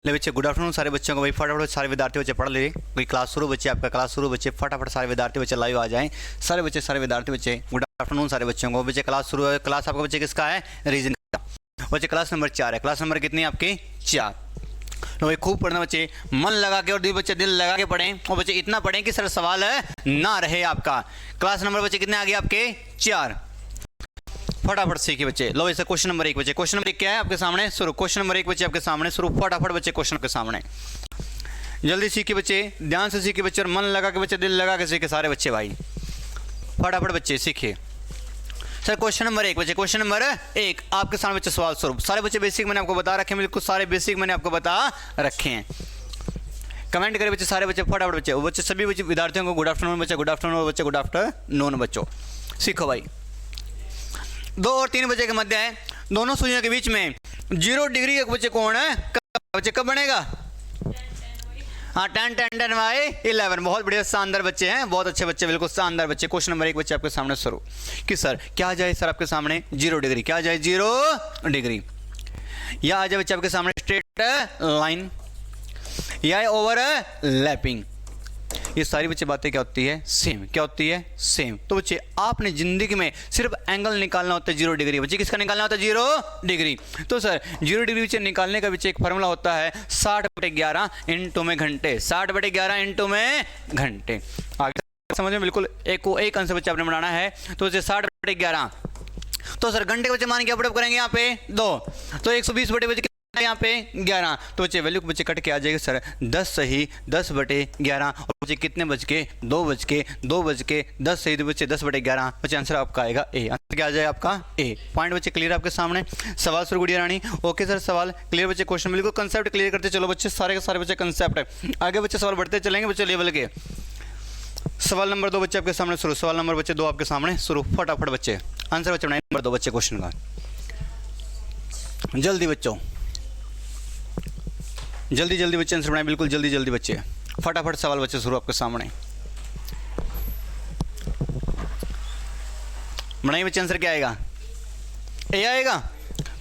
ले बच्चे good afternoon सारे बच्चों को। भाई फटाफट सारे विद्यार्थी बच्चे पढ़ ले, कोई क्लास शुरू बच्चे, आपका क्लास शुरू बच्चे, फटाफट सारे विद्यार्थी बच्चे लाइव आ जाएं। सारे बच्चे सारे विद्यार्थी बच्चे गुड आफ्टरनून सारे बच्चों को। बच्चे क्लास शुरू है, क्लास आपका बच्चे किसका है? रीजन का। बच्चे क्लास नंबर 4 है। क्लास नंबर कितनी है आपकी? 4। तो भाई खूब पढ़ना बच्चे, मन लगा के, और दो बच्चे दिल लगा के पढ़ें, और बच्चे इतना पढ़ें कि सर सवाल ना रहे आपका। क्लास नंबर बच्चे कितने आ गए आपके? 4। फटाफट सीखिए बच्चे। लो वैसे क्वेश्चन नंबर 1 बच्चे, क्वेश्चन नंबर 1 क्या है आपके सामने? शुरू। क्वेश्चन नंबर 1 बच्चे आपके सामने शुरू। फटाफट बच्चे क्वेश्चन के सामने जल्दी सीखिए बच्चे, ध्यान से सीखिए बच्चे, और मन लगा के बच्चे, दिल लगा के सीखे सारे बच्चे भाई। फटाफट बच्चे सीखिए। सर क्वेश्चन नंबर 1 बच्चे, क्वेश्चन नंबर 1 आपके सामने बच्चे सवाल स्वरूप। सारे बच्चे बेसिक मैंने आपको बता रखे हैं, बिल्कुल सारे बेसिक मैंने आपको बता रखे हैं। कमेंट करें बच्चे सारे बच्चे, फटाफट बच्चे। वो बच्चे सभी बच्चे विद्यार्थियों को गुड आफ्टरनून बच्चे, गुड आफ्टरनून बच्चे, गुड आफ्टरनून बच्चों। सीखो भाई। 2 और 3 बजे के मध्य है, दोनों सुइयों के बीच में 0 डिग्री का बच्चे कोण है बच्चे कब बनेगा? हाँ 10 10 10 बाई 11। बहुत बढ़िया, शानदार बच्चे हैं, बहुत अच्छे बच्चे, बिल्कुल शानदार बच्चे। क्वेश्चन नंबर 1 बच्चे आपके सामने शुरू कि सर क्या आ जाए? सर आपके सामने 0 डिग्री, क्या आ जाए? 0 डिग्री। या आ जाए बच्चे आपके सामने स्ट्रेट लाइन, या ओवर लैपिंग। ये सारी बच्चे बातें क्या होती है? सेम। क्या होती है? सेम। तो बच्चे आपने जिंदगी में सिर्फ एंगल निकालना होता है 0 डिग्री। बच्चे किसका निकालना होता है? 0 डिग्री। तो सर 0 डिग्री बच्चे निकालने का बच्चे एक फार्मूला होता है 60/11 इंटू में घंटे। 60/11 इंटू में घंटे। आगे समझ में बिल्कुल एक अंश बच्चे आपने बनाना है। तो बच्चे 60/11, तो सर घंटे बच्चे मान के अपडेट करेंगे यहाँ पे 2, तो 120 बटे बच्चे यहाँ पे 11। तो बच्चे वैल्यू बच्चे कट के आ जाएगी सर 10 सही 10/11। और बच्चे कितने बज के? 2 बज के 10 सही, तो बच्चे 10/11। बच्चे आंसर आपका आएगा ए। आंसर क्या आ जाए आपका? ए। पॉइंट बच्चे क्लियर आपके सामने। सवाल शुरू गुड़िया रानी। ओके सर सवाल क्लियर बच्चे, क्वेश्चन बिल्कुल कंसेप्ट क्लियर करते चलो बच्चे, सारे के सारे बच्चे कंसेप्ट है। आगे बच्चे सवाल बढ़ते चलेंगे बच्चे लेवल के। सवाल नंबर 2 बच्चे आपके सामने शुरू। सवाल नंबर बच्चे 2 आपके सामने शुरू। फटाफट बच्चे आंसर बच्चे बनाए नंबर 2 बच्चे क्वेश्चन का। जल्दी बच्चों, जल्दी जल्दी बच्चे आंसर बनाए, बिल्कुल जल्दी जल्दी बच्चे। फटाफट सवाल बच्चे शुरू आपके सामने बनाइए बच्चे। आंसर क्या आएगा? ए आएगा,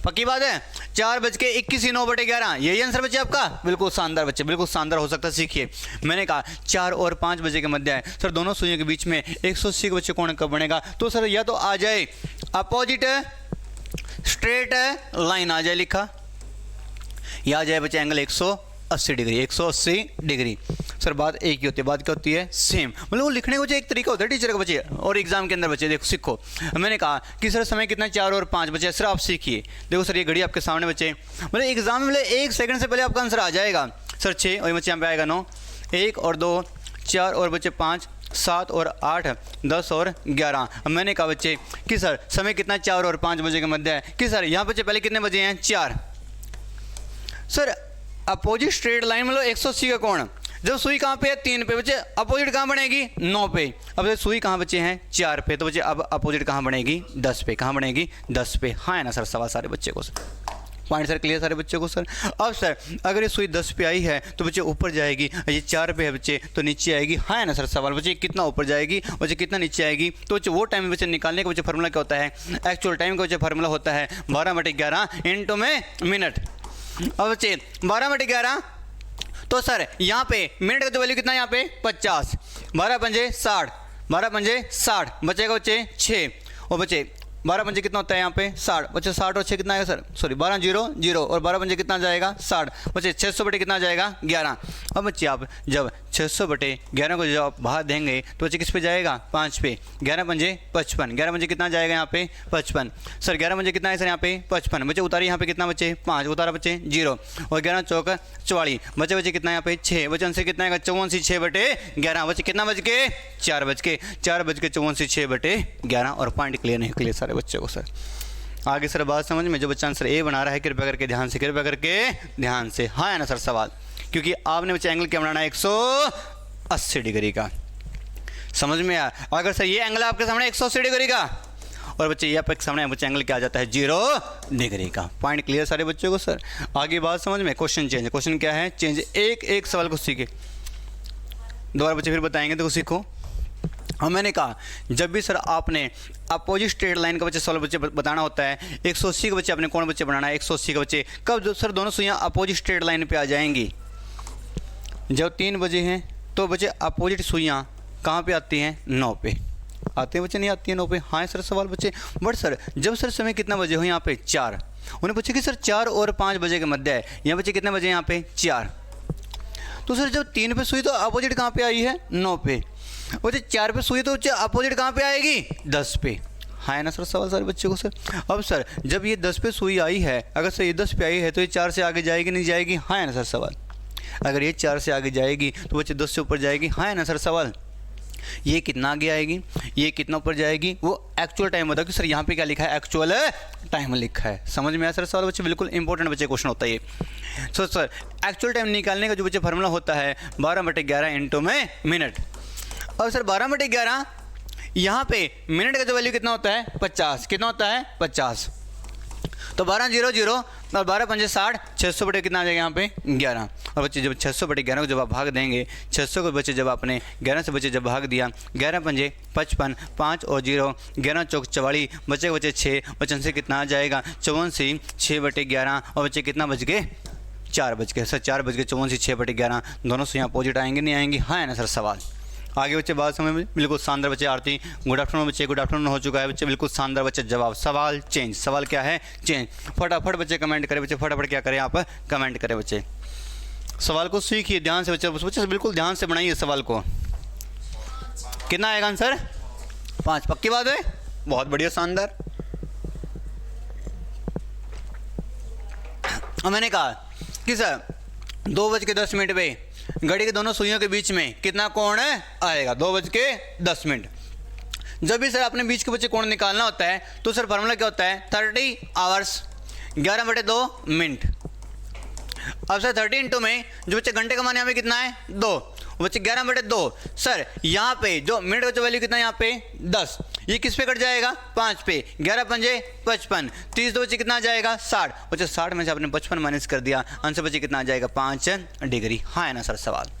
पक्की बात है। 4:21 9/11 यही आंसर बच्चे आपका। बिल्कुल शानदार बच्चे, बिल्कुल शानदार हो सकता है। सीखिए, मैंने कहा 4 और 5 बजे के मध्य है सर, दोनों सुइयों के बीच में 180 के बच्चे कोण कब बनेगा? तो सर या तो आ जाए अपोजिट स्ट्रेट लाइन आ जाए लिखा, या आ जाए बच्चे एंगल 180 डिग्री। 180 डिग्री सर बात एक ही होती है। बात क्या होती है? सेम। मतलब वो लिखने का एक तरीका होता है टीचर का बच्चे, और एग्जाम के अंदर बच्चे देखो सीखो। मैंने कहा कि सर समय कितना? 4 और 5 बच्चे। सर आप सीखिए, देखो सर ये घड़ी आपके सामने बच्चे, मतलब एग्जाम में 1 सेकंड से पहले आपका आंसर आ जाएगा सर। 6 और बच्चे यहाँ पे आएगा 9, 1 और 2, 4 और बच्चे 5, 7 और 8, 10 और 11। अब मैंने कहा बच्चे कि सर समय कितना? 4 और 5 बजे के मध्य है कि सर यहाँ बच्चे पहले कितने बजे हैं? 4। सर अपोजिट स्ट्रेट लाइन मतलब 180 का कोण, जब सुई कहाँ पे है? 3 पे। बच्चे अपोजिट कहाँ बनेगी? 9 पे। अब सुई कहाँ बच्चे हैं? 4 पे। तो बच्चे अब अपोजिट कहाँ बनेगी? 10 पे। कहाँ बनेगी? 10 पे। हाँ है ना सर सवाल सारे बच्चे को? सर पॉइंट सर क्लियर सारे बच्चे को? सर अब सर अगर ये सुई 10 पे आई है तो बच्चे ऊपर जाएगी, ये 4 पे है बच्चे तो नीचे आएगी। हाँ है ना सर सवाल? बच्चे कितना ऊपर जाएगी, बच्चे कितना नीचे आएगी? तो बच्चे वो टाइम बच्चे निकालने का बच्चे फार्मूला क्या होता है? एक्चुअल टाइम का बच्चे फार्मूला होता है 12/11 इंटू में मिनट। अब बच्चे 12/11, तो सर यहाँ पे मिनट का तो वैल्यू कितना है यहाँ पे? 50। 12 पंजे 60, 12 पंजे 60 बचेगा बच्चे 6। और बच्चे 12 पंजे कितना होता है यहाँ पे? 60। बच्चे 60 और 6 कितना आएगा सर? सॉरी 12 0 0 और 12 पंजे कितना जाएगा? 60। बच्चे 600 बटे कितना जाएगा? 11। अब बच्चे आप जब 600/11 को जब आप बाहर देंगे तो बच्चे किस पे जाएगा? 5 पे। 11 पंजे 55, 11 पंजे कितना जाएगा यहाँ पे? 55। सर 11 पंजे कितना है सर यहाँ पे? 55। बच्चे उतारिए यहाँ पे कितना बच्चे? 5 उतारा बच्चे 0, और 11 चौक 44 बच्चे बच्चे कितना यहाँ पे? 6। बच्चे आंसर कितना आएगा? 54 6/11। बच्चे कितना बज के? 4 बज के 54 6/11। और पॉइंट क्लियर नहीं? क्लियर सारे बच्चे को? सर आगे सर बात समझ में? जो बच्चा आंसर ए बना रहा है कृपया करके ध्यान से, कृपया करके ध्यान से। हाँ है ना सर सवाल? क्योंकि आपने बच्चे एंगल क्या बनाना है? 180 डिग्री का। समझ में आया? अगर सर ये एंगल आपके सामने 180 डिग्री का, और बच्चे ये आपके सामने बच्चे एंगल क्या आ जाता है? 0 डिग्री का। पॉइंट क्लियर सारे बच्चों को? सर आगे बात समझ में? Question change. क्वेश्चन क्या है? चेंज। एक एक सवाल को सीखे, दोबारा बच्चे फिर बताएंगे तो सीखो। और मैंने कहा जब भी सर आपने अपोजिट स्ट्रेट लाइन का बच्चे सवाल बच्चे बताना होता है, 180 के बच्चे अपने कौन बच्चे बनाना है, 180 के बच्चे कब सर दोनों सुइयाँ अपोजिट स्ट्रेट लाइन पे आ जाएंगी? जब 3 बजे हैं तो बच्चे अपोजिट सुइयाँ कहाँ पे आती हैं? 9 पे आते हैं बच्चे, नहीं आती है 9 पे? हाँ सर सवाल बच्चे। बट सर जब सर समय कितना बजे हो यहाँ पे? 4। उन्हें पूछे कि सर 4 और 5 बजे के मध्य है, यहाँ बच्चे कितने बजे यहाँ पे? 4। तो सर जब 3 पे सुई तो अपोजिट कहाँ पे आई है? 9 पे। बच्चे 4 पे सुई तो अपोजिट कहाँ पे आएगी? 10 पे। हाँ है ना सर सवाल सारे बच्चे को सर। अब सर जब ये 10 पे सुई आई है, अगर सर ये 10 पे आई है तो ये 4 से आगे जाएगी नहीं जाएगी? हाँ है ना सर सवाल। अगर ये 4 से आगे जाएगी तो बच्चे 10 से ऊपर जाएगी? हाँ है ना सर सवाल। ये कितना आगे आएगी, ये कितना ऊपर जाएगी, वो एक्चुअल टाइम बताओ कि सर यहाँ पे क्या लिखा है? एक्चुअल टाइम लिखा है। समझ में आया सर सवाल बच्चे? बिल्कुल इंपॉर्टेंट बच्चे क्वेश्चन होता है ये। सर एक्चुअल टाइम निकालने का जो बच्चे फार्मूला होता है 12/11 इंटू में मिनट। और सर 12/11 यहाँ पे मिनट का जो वैल्यू कितना होता है? 50। कितना होता है? 50। तो 12 0 0 और 12 5 60, 600 बटे कितना आ जाएगा यहाँ पे? 11। और बच्चे जब 600/11 को जब आप भाग देंगे, 600 को बच्चे जब आपने 11 से बच्चे जब भाग दिया, 11 5 55, 5 और 0, 11 चौक 44, बच्चे बच्चे 6, बचन से कितना आ जाएगा? 84, 6/11 और बच्चे कितना बच गए? 4 बज गए सर। 4 बज गए 84, 6/11 दोनों से यहाँ अपोजिट आएंगे नहीं आएंगी? हाँ है ना सर सवाल। आगे बच्चे बात समझ में? बिल्कुल शानदार बच्चे। आरती गुड आफ्टरनून बच्चे, गुड आफ्टरनून हो चुका है बच्चे, बिल्कुल शानदार बच्चे। जवाब सवाल चेंज। सवाल क्या है? चेंज। फटाफट बच्चे कमेंट करें बच्चे, फटाफट क्या करें आप? कमेंट करें बच्चे। सवाल को सीखिए ध्यान से बच्चे, बच्चे बिल्कुल ध्यान से बनाइए सवाल को। कितना आएगा आंसर? 5। पक्की बात है? बहुत बढ़िया शानदार। और मैंने कहा कि सर 2:10 पे घड़ी के दोनों सुइयों के बीच में कितना कोण है आएगा? 2:10। जब भी सर आपने बीच के बच्चे कोण निकालना होता है तो सर फार्मूला क्या होता है? 30 आवर्स 11/2 मिनट। अब सर 30 इंटू में जो बच्चे घंटे का मान यहाँ पे कितना है? 2। बच्चे 11/2। सर यहाँ पे जो मिनट का जो वैल्यू कितना है यहाँ पे? 10। ये किस पे कट जाएगा? 5 पे। 11 5 55, 30 तो बच्चे कितना आ जाएगा? 60। बच्चे 60 में से आपने 55 माइनस कर दिया, आंसर बच्चे कितना आ जाएगा? 5 डिग्री। हाँ है ना सर सवाल।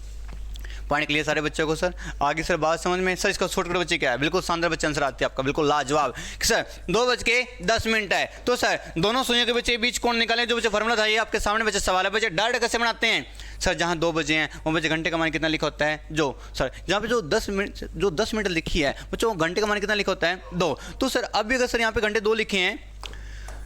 पॉइंट क्लियर सारे बच्चों को सर? आगे सर बात समझ में? सर इसका शॉर्टकट बच्चे क्या है? बिल्कुल शानदार बच्चे आंसर आते हैं आपका, बिल्कुल लाजवाब। सर 2:10 है तो सर दोनों सुइयों के बच्चे बीच कोण निकालें, जो बच्चे फार्मूला था ये आपके सामने बच्चे सवाल है। बच्चे डायरेक्ट कैसे बनाते हैं? सर जहाँ 2 बजे हैं वो बच्चे घंटे का मान कितना लिखा होता है? जो सर जहाँ पे जो 10 मिनट लिखी है बच्चों, घंटे का मान कितना लिखा होता है? 2। तो सर अब भी अगर सर यहाँ पे घंटे 2 लिखे हैं,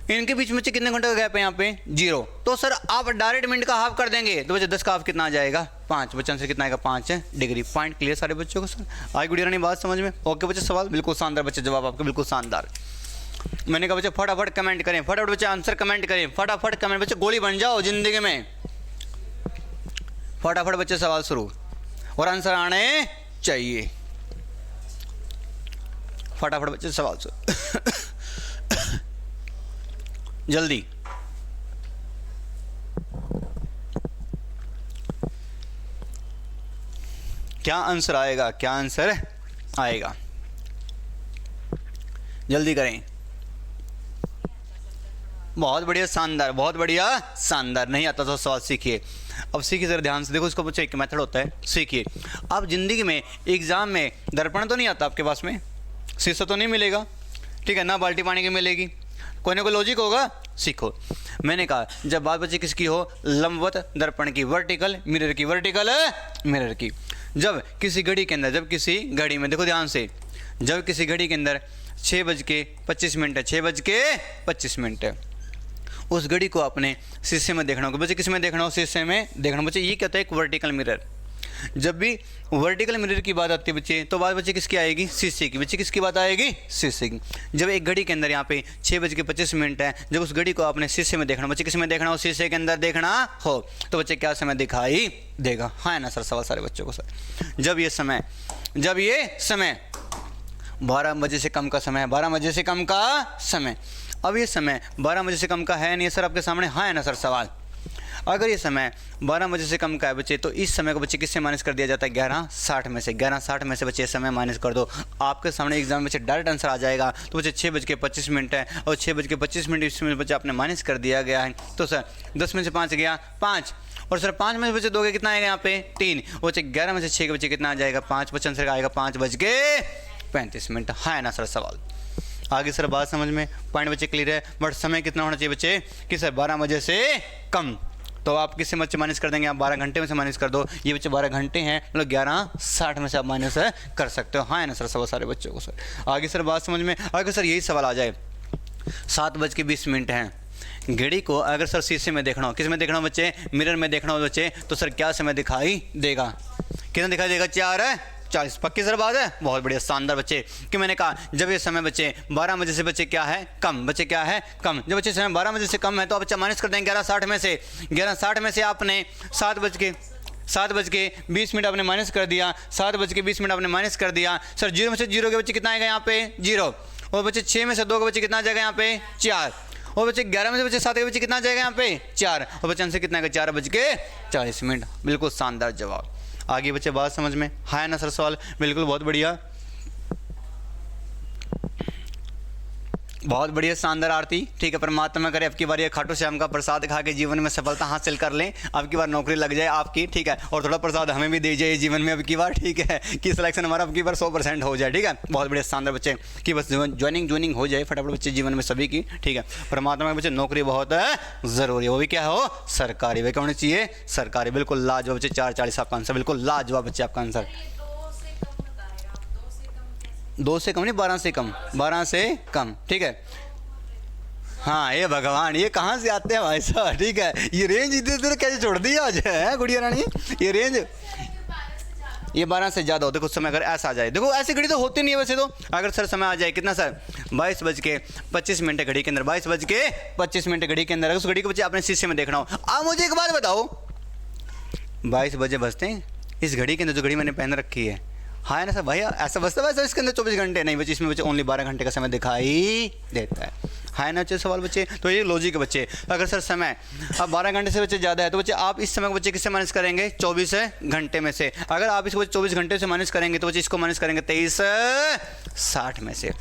इनके बीच में कितने घंटे का गैप है यहाँ पे? 0। तो सर आप डायरेक्ट मिनट का हाफ कर देंगे तो बच्चे 10 का हाफ कितना आ जाएगा? 5। बच्चों से कितना आएगा? 5 डिग्री। पॉइंट क्लियर सारे बच्चों को सर? आगे वीडियो नहीं बात समझ में? ओके बच्चे सवाल बिल्कुल शानदार बच्चे, जवाब आपके बिल्कुल शानदार। मैंने कहा बच्चे फटाफट कमेंट करें, फटाफट बच्चे आंसर कमेंट करें, फटाफट कमेंट। बच्चे गोली बन जाओ जिंदगी में। फटाफट बच्चे सवाल शुरू और आंसर आने चाहिए। फटाफट बच्चे सवाल शुरू जल्दी। क्या आंसर आएगा? क्या आंसर आएगा? जल्दी करें। बहुत बढ़िया शानदार, बहुत बढ़िया शानदार। नहीं आता तो सवाल सीखिए। अब सीखिए जरा ध्यान से, देखो इसका बच्चे एक मेथड होता है, सीखिए। आप जिंदगी में एग्जाम में दर्पण तो नहीं आता आपके पास में, शीशा तो नहीं मिलेगा, ठीक है ना, बाल्टी पानी की मिलेगी, कोई ना कोई लॉजिक होगा, सीखो। मैंने कहा जब बात बच्चे किसकी हो? लंबवत दर्पण की, वर्टिकल मिरर की, वर्टिकल मिरर की। जब किसी घड़ी के अंदर, जब किसी घड़ी में, देखो ध्यान से, जब किसी घड़ी के अंदर 6:25 है, 6:25 है, उस घड़ी को आपने शीशे में देखना होगा। बच्चे किस में देखना हो? शीशे में देखना। बच्चे ये कहता है एक वर्टिकल मिरर। जब भी वर्टिकल मिरर की बात आती है बच्चे, तो बात बच्चे किसकी आएगी? शीशे की। बच्चे किसकी बात आएगी? शीशे की। जब एक घड़ी के अंदर यहाँ पे 6:25 है, जब उस घड़ी को आपने शीशे में देखना, बच्चे किस में देखना हो? शीशे के अंदर देखना हो, तो बच्चे क्या समय दिखाई देगा? हाँ है ना सर सवाल सारे बच्चों को सर? जब ये समय 12 बजे से कम का समय है, 12 बजे से कम का समय। अब ये समय 12 बजे से कम का है नहीं सर आपके सामने? हाँ है ना सर सवाल? अगर ये समय 12 बजे से कम का है बच्चे, तो इस समय को बच्चे किससे माइनस कर दिया जाता है? 11:60 में से। 11:60 में से बच्चे समय माइनस कर दो, आपके सामने एग्जाम में बच्चे डायरेक्ट आंसर आ जाएगा। तो बच्चे 6:25 है और 6:25 इसमें बच्चे आपने माइनस कर दिया गया है। तो सर 10 में से 5 गया 5, और सर 5 में से बच्चे दोगे कितना आएगा यहाँ पे? 3। बच्चे 11 में से 6 के बच्चे कितना आ जाएगा? 5। बच्चे आंसर आएगा 5:35। हाँ ना सर सवाल? आगे सर बात समझ में, पॉइंट बच्चे क्लियर है। बट समय कितना होना चाहिए बच्चे कि सर 12 बजे से कम। तो आप किससे बच्चे माइनस कर देंगे? आप 12 घंटे में से माइनस कर दो। ये बच्चे 12 घंटे हैं, मतलब 11:60 में से आप माइनस कर सकते हो। हाँ ना सर सवाल सारे बच्चों को सर? आगे सर बात समझ में। अगर सर यही सवाल आ जाए 7:20 हैं, घड़ी को अगर सर शीशे में देखना हो, किस में देखना हो बच्चे? मिरर में देखना हो बच्चे, तो सर क्या समय दिखाई देगा? कितना दिखाई देगा? 4:40। पक्की सर बात है? बहुत बढ़िया, शानदार बच्चे। कि मैंने कहा जब ये समय बच्चे 12 बजे से बच्चे क्या है? कम। बच्चे क्या है? कम। जब बच्चे समय 12 बजे से कम है तो आप बच्चा माइनस कर देंगे 11:60 में से। 11:60 में से आपने 7:20 आपने माइनस कर दिया। 7:20 आपने माइनस कर दिया। सर 0 में से 0 के बच्चे कितना आएगा यहाँ पे? 0। और बच्चे 6 में से 2 के बच्चे कितना आ जाएगा यहाँ पे? 4। और बच्चे 11 में से बच्चे 7 के बच्चे कितना आ जाएगा यहाँ पे? 4। और बच्चे आंसर कितना आएगा? 4:40। बिल्कुल शानदार जवाब। आगे बच्चे बात समझ में? हाँ ना सर सवाल? बिल्कुल, बहुत बढ़िया, बहुत बढ़िया, शानदार आरती। ठीक है, परमात्मा करे आपकी बार ये खाटू श्याम का प्रसाद खा के जीवन में सफलता हासिल कर लें, आपकी बार नौकरी लग जाए आपकी। ठीक है, और थोड़ा प्रसाद हमें भी दे जाए जीवन में आपकी बार। ठीक है, कि सिलेक्शन हमारा आपकी बार 100% हो जाए। ठीक है, बहुत बढ़िया, शानदार बच्चे कि बस ज्वाइनिंग हो जाए फटाफट बच्चे जीवन में सभी की। ठीक है, परमात्मा के बच्चे नौकरी बहुत ज़रूरी है, वो भी क्या हो? सरकारी। वे क्या होनी चाहिए? सरकारी। बिल्कुल लाजवाब बच्चे, 4:40 आपका आंसर। बिल्कुल लाजवाब बच्चे आपका आंसर। 2 से कम नहीं, 12 से कम। 12 से कम। ठीक है, हाँ ये भगवान, ये कहाँ से आते हैं भाई साहब? ठीक है, ये रेंज इधर उधर कैसे छोड़ दी आज है गुड़िया रानी? ये रेंज ये 12 से ज़्यादा हो। देखो समय अगर ऐसा आ जाए, देखो ऐसी घड़ी तो होती नहीं है वैसे तो। अगर सर समय आ जाए कितना सर? 22:25 घड़ी के अंदर, 22:25 घड़ी के अंदर, उस घड़ी को बच्चे अपने शीशे में देखना हो। आप मुझे एक बात बताओ, 22 बजे बजते हैं इस घड़ी के अंदर, जो घड़ी मैंने पहन रखी है। हाँ ना सर भैया, ऐसा बचता है? इसके अंदर 24 घंटे नहीं बच्चे, इसमें बच्चे ओनली 12 घंटे का समय दिखाई देता है। हाँ ना अच्छे सवाल बच्चे? तो ये लॉजिक है बच्चे। अगर सर समय अब 12 घंटे से बच्चे ज़्यादा है तो बच्चे आप इस समय को बच्चे किससे माइनस करेंगे? 24 घंटे में से। अगर आप इसको 24 घंटे से माइनस करेंगे तो बच्चे इसको माइनस करेंगे 23:60 में से।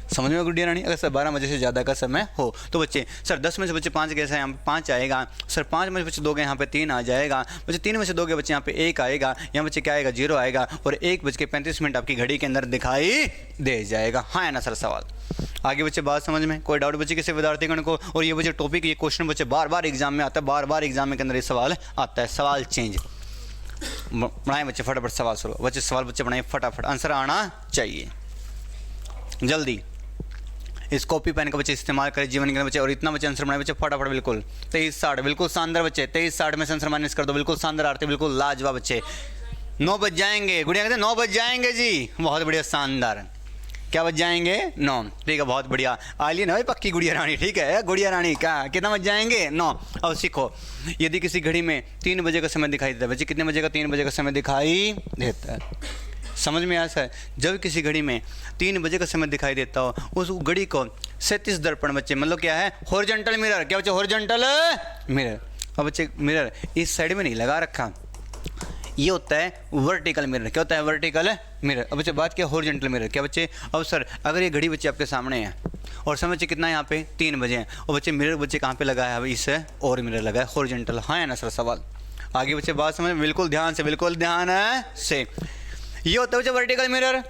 समझ में गुड्डिया रानी? अगर सर 12 बजे से ज़्यादा का समय हो तो बच्चे सर 10 में से बच्चे 5 कैसे यहाँ पे 5 आएगा। सर 5 में से बच्चे दोगे यहाँ पे 3 आ जाएगा। बच्चे 3 में से दोगे बच्चे यहाँ पे 1 आएगा। यहाँ बच्चे क्या आएगा? 0 आएगा। और 1:35 आपकी घड़ी के अंदर दिखाई दे जाएगा। हाँ है ना सर सवाल? आगे बच्चे बात समझ में? कोई डाउट बच्चे किसी विद्यार्थीगण को? और ये बच्चे टॉपिक, ये क्वेश्चन बच्चे बार बार एग्जाम में आता है, बार बार एग्जाम के अंदर ये सवाल आता है। सवाल चेंज बनाए बच्चे, फटाफट सवाल शुरू बच्चे, सवाल बच्चे बनाए फटाफट, आंसर आना चाहिए जल्दी। इस कॉपी पेन का बच्चे इस्तेमाल करें जीवन के बच्चे, और इतना बच्चे आंसर बनाए बच्चे फटाफट। बिल्कुल 23:60, बिल्कुल शानदार बच्चे। 23:60 में से आंसर माइनस कर दो। बिल्कुल शानदार आरती, बिल्कुल लाजवाब बच्चे। 9 बज जाएंगे, गुड़िया कहते हैं 9 बज जाएंगे जी। बहुत बढ़िया, शानदार। क्या बज जाएंगे? 9। ठीक है, बहुत बढ़िया। आलिए ना भाई पक्की गुड़िया रानी। ठीक है गुड़िया रानी, क्या कितना बज जाएंगे? 9। अब सीखो, यदि किसी घड़ी में 3 बजे का समय दिखाई देता है बच्चे, कितने बजे का? 3 बजे का समय दिखाई देता है। समझ में आया सर? जब किसी घड़ी में 3 बजे का समय दिखाई देता हो, उस घड़ी को 37 दर्पण बच्चे, मतलब क्या है? Horizontal mirror. क्या बच्चे? Horizontal mirror. अब बच्चे मिरर इस साइड में नहीं लगा रखा, ये होता है वर्टिकल मिरर। क्या होता है? Vertical mirror. अब बच्चे बात किया हॉरिजॉन्टल मिरर। क्या बच्चे? अब सर अगर ये घड़ी बच्चे आपके सामने है और समय बच्चे कितना है यहाँ पे? 3 बजे हैं, और बच्चे मिरर बच्चे कहाँ पे लगा है? अभी इससे और मिरर लगा है हॉरिजॉन्टल। हाँ है ना सर सवाल? आगे बच्चे बात समझ, बिल्कुल ध्यान से, बिल्कुल ध्यान से। ये होता है बच्चे वर्टिकल मिरर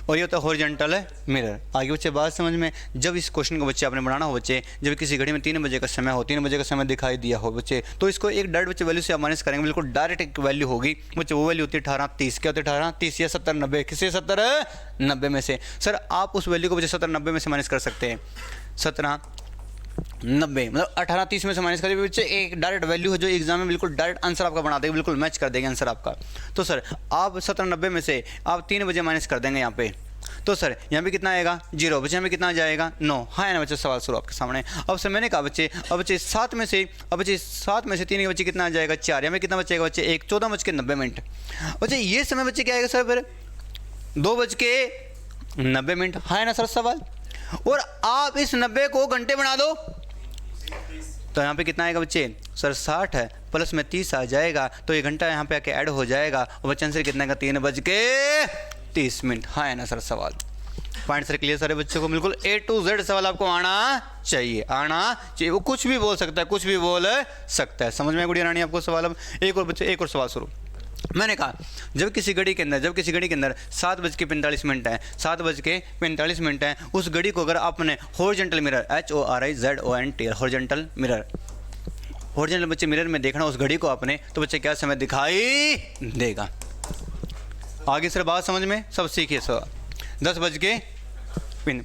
और ये होता है हॉरिजॉन्टल मिरर। आगे बच्चे बात समझ में? जब इस क्वेश्चन को बच्चे आपने बनाना हो बच्चे, जब किसी घड़ी में 3 बजे का समय हो, 3 बजे का समय दिखाई दिया हो बच्चे, तो इसको एक डायरेक्ट बच्चे वैल्यू से आप माइनस करेंगे। बिल्कुल डायरेक्ट एक वैल्यू होगी बच्चे, वो वैल्यू होती है 18:30। क्या होती है? 18:30 या 70-90, किससे? 70-90 में से। सर आप उस वैल्यू को बच्चे 70-90 में से माइनस कर सकते हैं। 70-90 मतलब 18:30 में से माइनस कर बच्चे, एक डायरेक्ट वैल्यू है जो एग्जाम में बिल्कुल डायरेक्ट आंसर आपका बना देगा, बिल्कुल मैच कर देंगे आंसर आपका। तो सर आप 70-90 में से आप 3 बजे माइनस कर देंगे यहाँ पे, तो सर यहाँ पे कितना आएगा? 0। बच्चे यहाँ पे कितना आ जाएगा? 9। हाँ ना बच्चे, सवाल शुरू आपके सामने। अब सर मैंने कहा बच्चे, अब बच्चे 7 में से 3 के बच्चे कितना आ जाएगा? 4। यहाँ पे कितना बचेगा बच्चे? 1। 14:90 बच्चे ये समय बच्चे क्या आएगा सर? फिर 2:90। हाँ ना सर सवाल? और आप इस 90 को घंटे बना दो तो यहाँ पे कितना आएगा बच्चे सर 60 है, प्लस में 30 आ जाएगा, तो 1 घंटा यहाँ पे आके ऐड हो जाएगा और बच्चे आंसर कितना का 3:30। हाँ है ना सर सवाल। पॉइंट सर क्लियर सारे बच्चों को, बिल्कुल A to Z सवाल आपको आना चाहिए, आना चाहिए। वो कुछ भी बोल सकता है, कुछ भी बोल सकता है। समझ में गुड़िया रानी आपको सवाल। अब एक और बच्चे, एक और सवाल शुरू। मैंने कहा जब किसी घड़ी के अंदर 7:45 है, 7:45 है, उस घड़ी को अगर आपने हॉरिजॉन्टल मिरर HORIZONTL हॉरिजॉन्टल बच्चे मिरर में देखना उस घड़ी को आपने, तो बच्चे क्या समय दिखाई देगा। आगे सर बात समझ में सब सीखिए सर। 10:00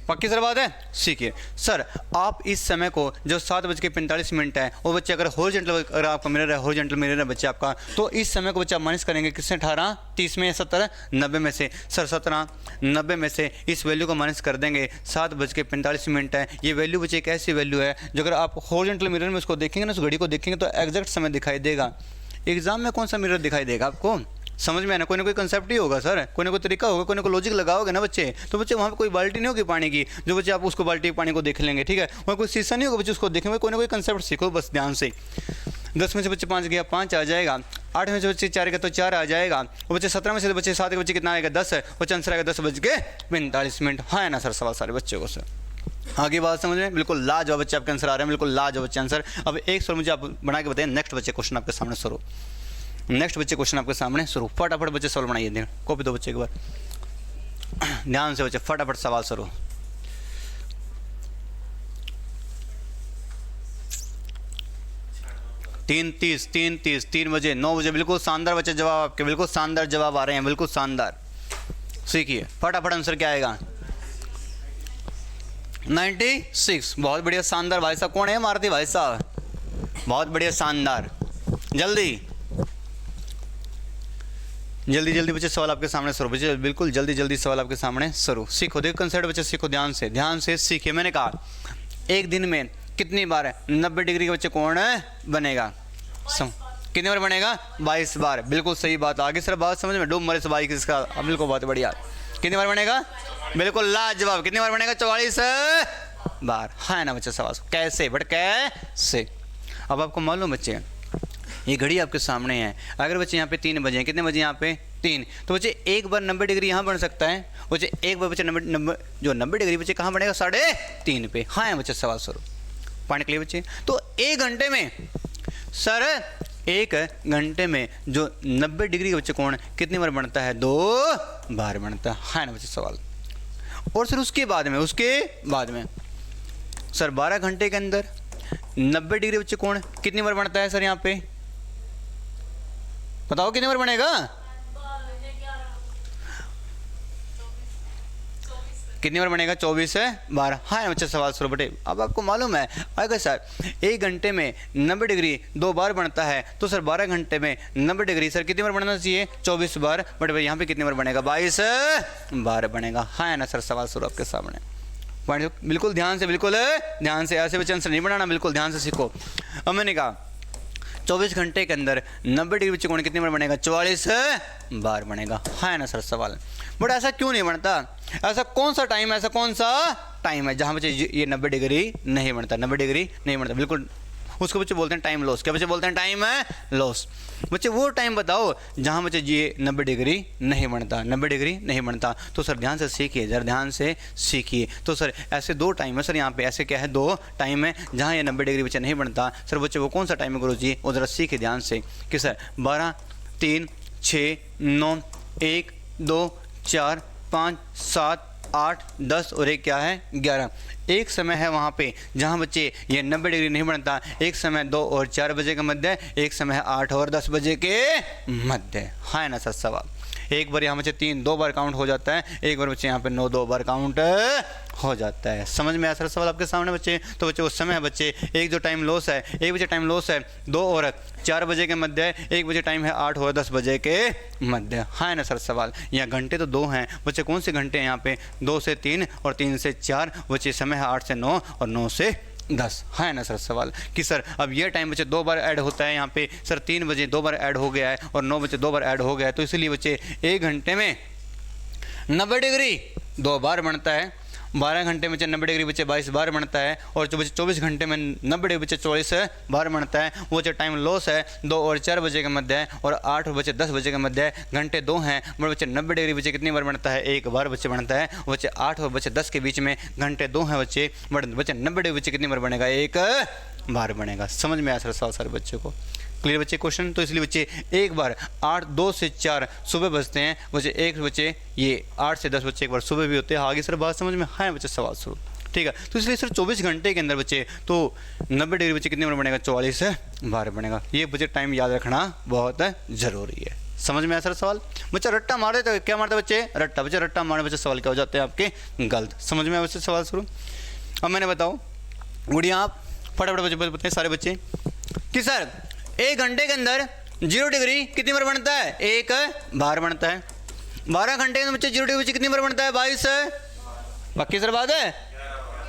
पक्की सर बात है, सीखिए सर। आप इस समय को जो 7:45 है वो बच्चे अगर हॉरिजॉन्टल, अगर आपका मिरर है हॉरिजॉन्टल मिरर है बच्चे आपका, तो इस समय को बच्चा माइनस करेंगे किससे, 18 30 में, 70 90 में से। सर 17 90 में से इस वैल्यू को माइनस कर देंगे। 7:45 है, ये वैल्यू बच्चे एक ऐसी वैल्यू है जो अगर आप हॉरिजॉन्टल मिरर में उसको देखेंगे ना, उस घड़ी को देखेंगे तो एग्जैक्ट समय दिखाई देगा। एग्जाम में कौन सा मिरर दिखाई देगा आपको, समझ में आना, कोई ना कोई कंसेप्ट ही होगा सर, कोई ना कोई तरीका होगा, कोई ना कोई लॉजिक लगाओगे ना बच्चे, तो बच्चे वहाँ पे कोई बाल्टी नहीं होगी पानी की जो बच्चे आप उसको बाल्टी पानी को देख लेंगे, ठीक है। वहाँ कोई शीशा नहीं होगा बच्चे उसको देखेंगे, कोई ना कोई कंसेप्ट सीखो बस ध्यान से। 10 में से बच्चे 5 गया 5 आ जाएगा, 8 में से बच्चे 4 गया तो 4 आ जाएगा, और बच्चे 17 में से बच्चे 7 के बच्चे कितना आएगा 10 है, बच्चे आंसर आएगा 10:45। हाँ है ना सर सवाल सारे बच्चों को सर। आगे बात समझ में, बिल्कुल लाजवाब बच्चे आपके आंसर आ रहे हैं, बिल्कुल लाजवाब बच्चे आंसर। अब एक सवाल मुझे आप बना के बताइए, नेक्स्ट बच्चे क्वेश्चन आपके सामने शुरू, नेक्स्ट बच्चे क्वेश्चन आपके सामने शुरू। फटाफट बच्चे सवाल बनाइए, कॉपी दो बच्चे एक बार, ध्यान से बच्चे फटाफट सवाल शुरू। तीन 3 बजे 9 बजे, बिल्कुल शानदार बच्चे जवाब आपके, बिल्कुल शानदार जवाब आ रहे हैं, बिल्कुल शानदार। सीखिए फटाफट आंसर क्या आएगा, 96। बहुत बढ़िया शानदार भाई साहब, कौन है मारती भाई साहब, बहुत बढ़िया शानदार। जल्दी जल्दी बच्चे सवाल आपके सामने शुरू, बच्चे बिल्कुल जल्दी सवाल आपके सामने शुरू। सीखो, देखो कंसेप्ट बच्चे सीखो, ध्यान से सीखिए। मैंने कहा एक दिन में कितनी बार 90 डिग्री के बच्चे कोण बनेगा, कितनी बार बनेगा, 22 बार। बिल्कुल सही बात। आगे सर बात समझ में, डूब मरे से बाई किसका, बिल्कुल बहुत बढ़िया। कितनी बार बनेगा, बिल्कुल लाजवाब। कितनी बार बनेगा, 44 बार। हाँ ना बच्चे सवाल कैसे, बट कैसे। अब आपको मालूम बच्चे ये घड़ी आपके सामने है, अगर बच्चे यहाँ पे 3 बजे हैं, कितने बजे यहाँ पे 3, तो बच्चे एक बार 90 डिग्री यहाँ बन सकता है बच्चे, एक बार बच्चे 90 डिग्री बच्चे कहाँ बनेगा, 3.5 पे। हाँ है बच्चे सवाल शुरू, पॉइंट क्लियर बच्चे। तो 1 घंटे में सर 1 घंटे में जो 90 डिग्री के बच्चे कोण कितनी बार बनता है, 2 बार बनता है। हाँ ना बच्चे सवाल। और सर उसके बाद में सर 12 घंटे के अंदर 90 डिग्री बच्चे कोण कितनी बार बनता है सर, यहाँ पे बताओ कितनी बार बनेगा, कितनी बार बनेगा, 24 बार। हाँ बच्चे सवाल शुरू बेटे। अब आपको मालूम है अगर सर 1 घंटे में 90 डिग्री 2 बार बनता है, तो सर 12 घंटे में 90 डिग्री सर कितनी बार बनना चाहिए, 24 बार। बट भाई यहाँ पे कितनी बार बनेगा, 22 बार बनेगा। हाँ है ना सर सवाल शुरू आपके सामने, पॉइंट बिल्कुल ध्यान से, ऐसे बच्चे आंसर नहीं बनाना, बिल्कुल ध्यान से सीखो। अब मैंने कहा 24 घंटे के अंदर 90 डिग्री बच्चे कोण कितनी बार बनेगा, 44 बार बनेगा। हाँ है ना सर सवाल। बट ऐसा क्यों नहीं बनता, ऐसा कौन सा टाइम है जहाँ बच्चे ये 90 डिग्री नहीं बनता, 90 डिग्री नहीं बनता, बिल्कुल उसको बच्चे बोलते हैं टाइम लॉस। क्या बच्चे बोलते हैं, टाइम लॉस। बच्चे वो टाइम बताओ जहाँ बच्चे ये 90 डिग्री नहीं बनता, 90 डिग्री नहीं बनता। तो सर ध्यान से सीखिए, जरा ध्यान से सीखिए। तो सर ऐसे 2 टाइम है सर, यहाँ पे ऐसे क्या है, 2 टाइम है जहाँ ये 90 डिग्री बच्चे नहीं बनता। सर बच्चे वो कौन सा टाइम है गुरु जी, वो जरा सीखिए ध्यान से कि सर 12 3 6 9 1 2 4 5 7 8 10 और एक क्या है, 11। एक समय है वहाँ पे जहाँ बच्चे ये 90 डिग्री नहीं बनता, एक समय 2 और 4 बजे के मध्य, एक समय है 8 और 10 बजे के मध्य। हाँ है ना सर सवाल। एक बार यहाँ बच्चे 3 2 बार काउंट हो जाता है, एक बार बच्चे यहाँ पे 9 2 बार काउंट हो जाता है। समझ में आया सर सवाल आपके सामने बच्चे। तो बच्चे उस समय है बच्चे, एक जो टाइम लॉस है, एक बजे टाइम लॉस है 2 और 4 बजे के मध्य, एक बजे टाइम है 8 और 10 बजे के मध्य। हाँ है ना सर सवाल। यहाँ घंटे तो 2 हैं बच्चे, कौन से घंटे हैं यहाँ पे, 2 से 3 और 3 से 4 बच्चे, समय है 8 से 9 और 9 से 10। हाँ है ना सर सवाल कि सर अब ये टाइम बच्चे 2 बार ऐड होता है, यहाँ पे सर 3 बजे 2 बार ऐड हो गया है और 9 बजे 2 बार ऐड हो गया है, तो इसलिए बच्चे 1 घंटे में 90 डिग्री 2 बार बनता है। 12 घंटे में बच्चे 90 डिग्री बच्चे 22 बार बनता है, और जो बच्चे 24 घंटे में 90 डिग्री बच्चे 44 बार बनता है। वो जो टाइम लॉस है 2 और 4 बजे के मध्य है, और 8 और बच्चे 10 बजे के मध्य है, घंटे 2 हैं। बट बच्चे 90 डिग्री बच्चे कितनी बार बनता है? 1 बार बच्चे बनता है। बच्चे 8 और बच्चे 10 के बीच में घंटे 2 हैं बच्चे, बट बच्चे 90 डिग्री बच्चे कितनी बार बनेगा? 1 बार बनेगा। समझ में आया सर सवाल सारे बच्चों को? क्लियर बच्चे क्वेश्चन? तो इसलिए बच्चे एक बार 2 से 4 सुबह बजते हैं बच्चे, एक बच्चे ये 8 से 10 बच्चे एक बार सुबह भी होते हैं। आगे सर बात समझ में? हाँ बच्चे सवाल शुरू, ठीक है। तो इसलिए सर 24 घंटे के अंदर बच्चे तो 90 डिग्री बच्चे कितनी बार बनेगा? 44 बार बनेगा। ये बच्चे टाइम याद रखना बहुत ज़रूरी है। समझ में आया सर सवाल? बच्चा रट्टा मार देते, क्या मारते बच्चे? रट्टा। बच्चे रट्टा मारने बच्चे सवाल क्या हो जाते हैं आपके? गलत। समझ में आया बच्चे सवाल शुरू? अब मैंने बताओ गुड़िया, आप फटाफट बच्चे बताएं सारे बच्चे कि सर 1 घंटे के अंदर 0 डिग्री कितनी बार बनता है? 1 बार बनता है। 12 घंटे के अंदर बच्चे 0 डिग्री बच्चे कितनी बार बनता है? 22। पक्की सर बात है?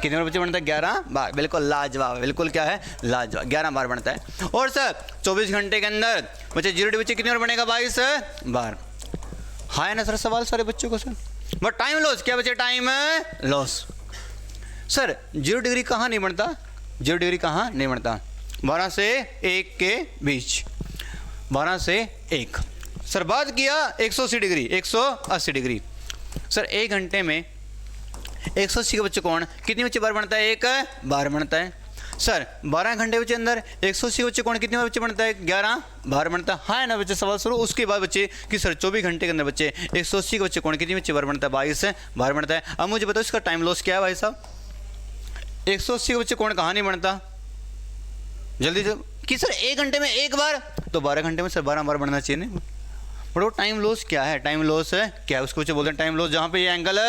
कितने बार बच्चे बनता है? 11 बार। बिल्कुल लाजवाब, बिल्कुल क्या है? लाजवाब, 11 बार बनता है। और सर 24 घंटे के अंदर बच्चे 0 डिग्री बच्चे कितनी बार बनेगा? 22 बार। हाँ है ना सर सवाल सारे बच्चों को सर? बट टाइम लॉस क्या बच्चे? Time loss. सर 0 डिग्री कहाँ नहीं बनता? 0 डिग्री कहाँ नहीं बनता? 12 से 1 के बीच, 12 से 1। सर बात किया 180 डिग्री, 180 डिग्री। सर 1 घंटे में 180 के बच्चे कौन कितनी बच्चे बार बनता है? 1 बार बनता है। सर 12 घंटे बच्चे अंदर 180 के बच्चे कौन कितने बार बच्चे बनता है? 11 बार बनता है। हाँ है ना बच्चे सवाल शुरू? उसके बाद बच्चे कि सर 24 घंटे के अंदर बच्चे 180 के बच्चे कौन कितनी बच्चे बार बनता है? 22 बार बनता है। अब मुझे बताओ इसका टाइम लॉस क्या है भाई साहब? 180 के बच्चे कौन कहाँ नहीं बनता? जल्दी से कि सर 1 घंटे में 1 बार, तो 12 घंटे में सर 12 बार बनना चाहिए नहीं? बट वो टाइम लॉस क्या है? टाइम लॉस है क्या है? उसको बच्चे बोलते हैं टाइम लॉस जहाँ पे ये एंगल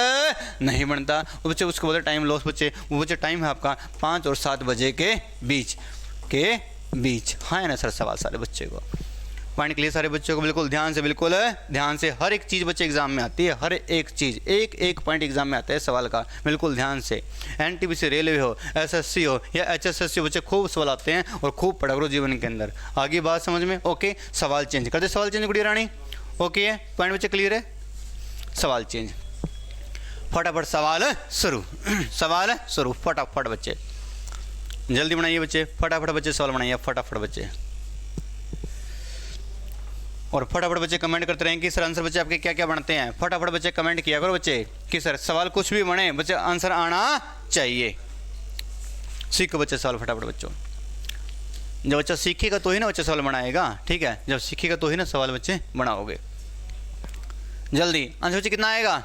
नहीं बनता, वो बच्चे उसको बोलते हैं टाइम लॉस। बच्चे वो बच्चे टाइम है आपका 5 और 7 बजे के बीच। हाँ है ना सर सवाल सारे बच्चे को? पॉइंट क्लियर सारे बच्चों को? बिल्कुल ध्यान से, बिल्कुल ध्यान से। हर एक चीज़ बच्चे एग्जाम में आती है, हर एक चीज़, एक पॉइंट एग्जाम में आता है सवाल का। बिल्कुल ध्यान से। एनटीपीसी रेलवे हो, एसएससी हो या एचएसएससी, बच्चे खूब सवाल आते हैं और खूब पढ़ा करो जीवन के अंदर। आगे बात समझ में? ओके। सवाल चेंज कर दे, सवाल चेंज गुड़िया रानी। ओके है पॉइंट बच्चे क्लियर है? सवाल चेंज, फटाफट सवाल शुरू। सवाल शुरू फटाफट बच्चे, जल्दी बनाइए बच्चे, फटाफट बच्चे सवाल बनाइए, फटाफट बच्चे। और फटाफट बच्चे कमेंट करते रहें कि सर आंसर बच्चे आपके क्या क्या बनते हैं। फटाफट बच्चे कमेंट किया करो बच्चे कि सर सवाल कुछ भी बने बच्चे आंसर आना चाहिए। सीखो बच्चे सवाल फटाफट बच्चों। जब बच्चा सीखेगा तो ही ना बच्चा सवाल बनाएगा, ठीक है? जब सीखेगा तो ही ना सवाल बच्चे बनाओगे। जल्दी आंसर बच्चे कितना आएगा?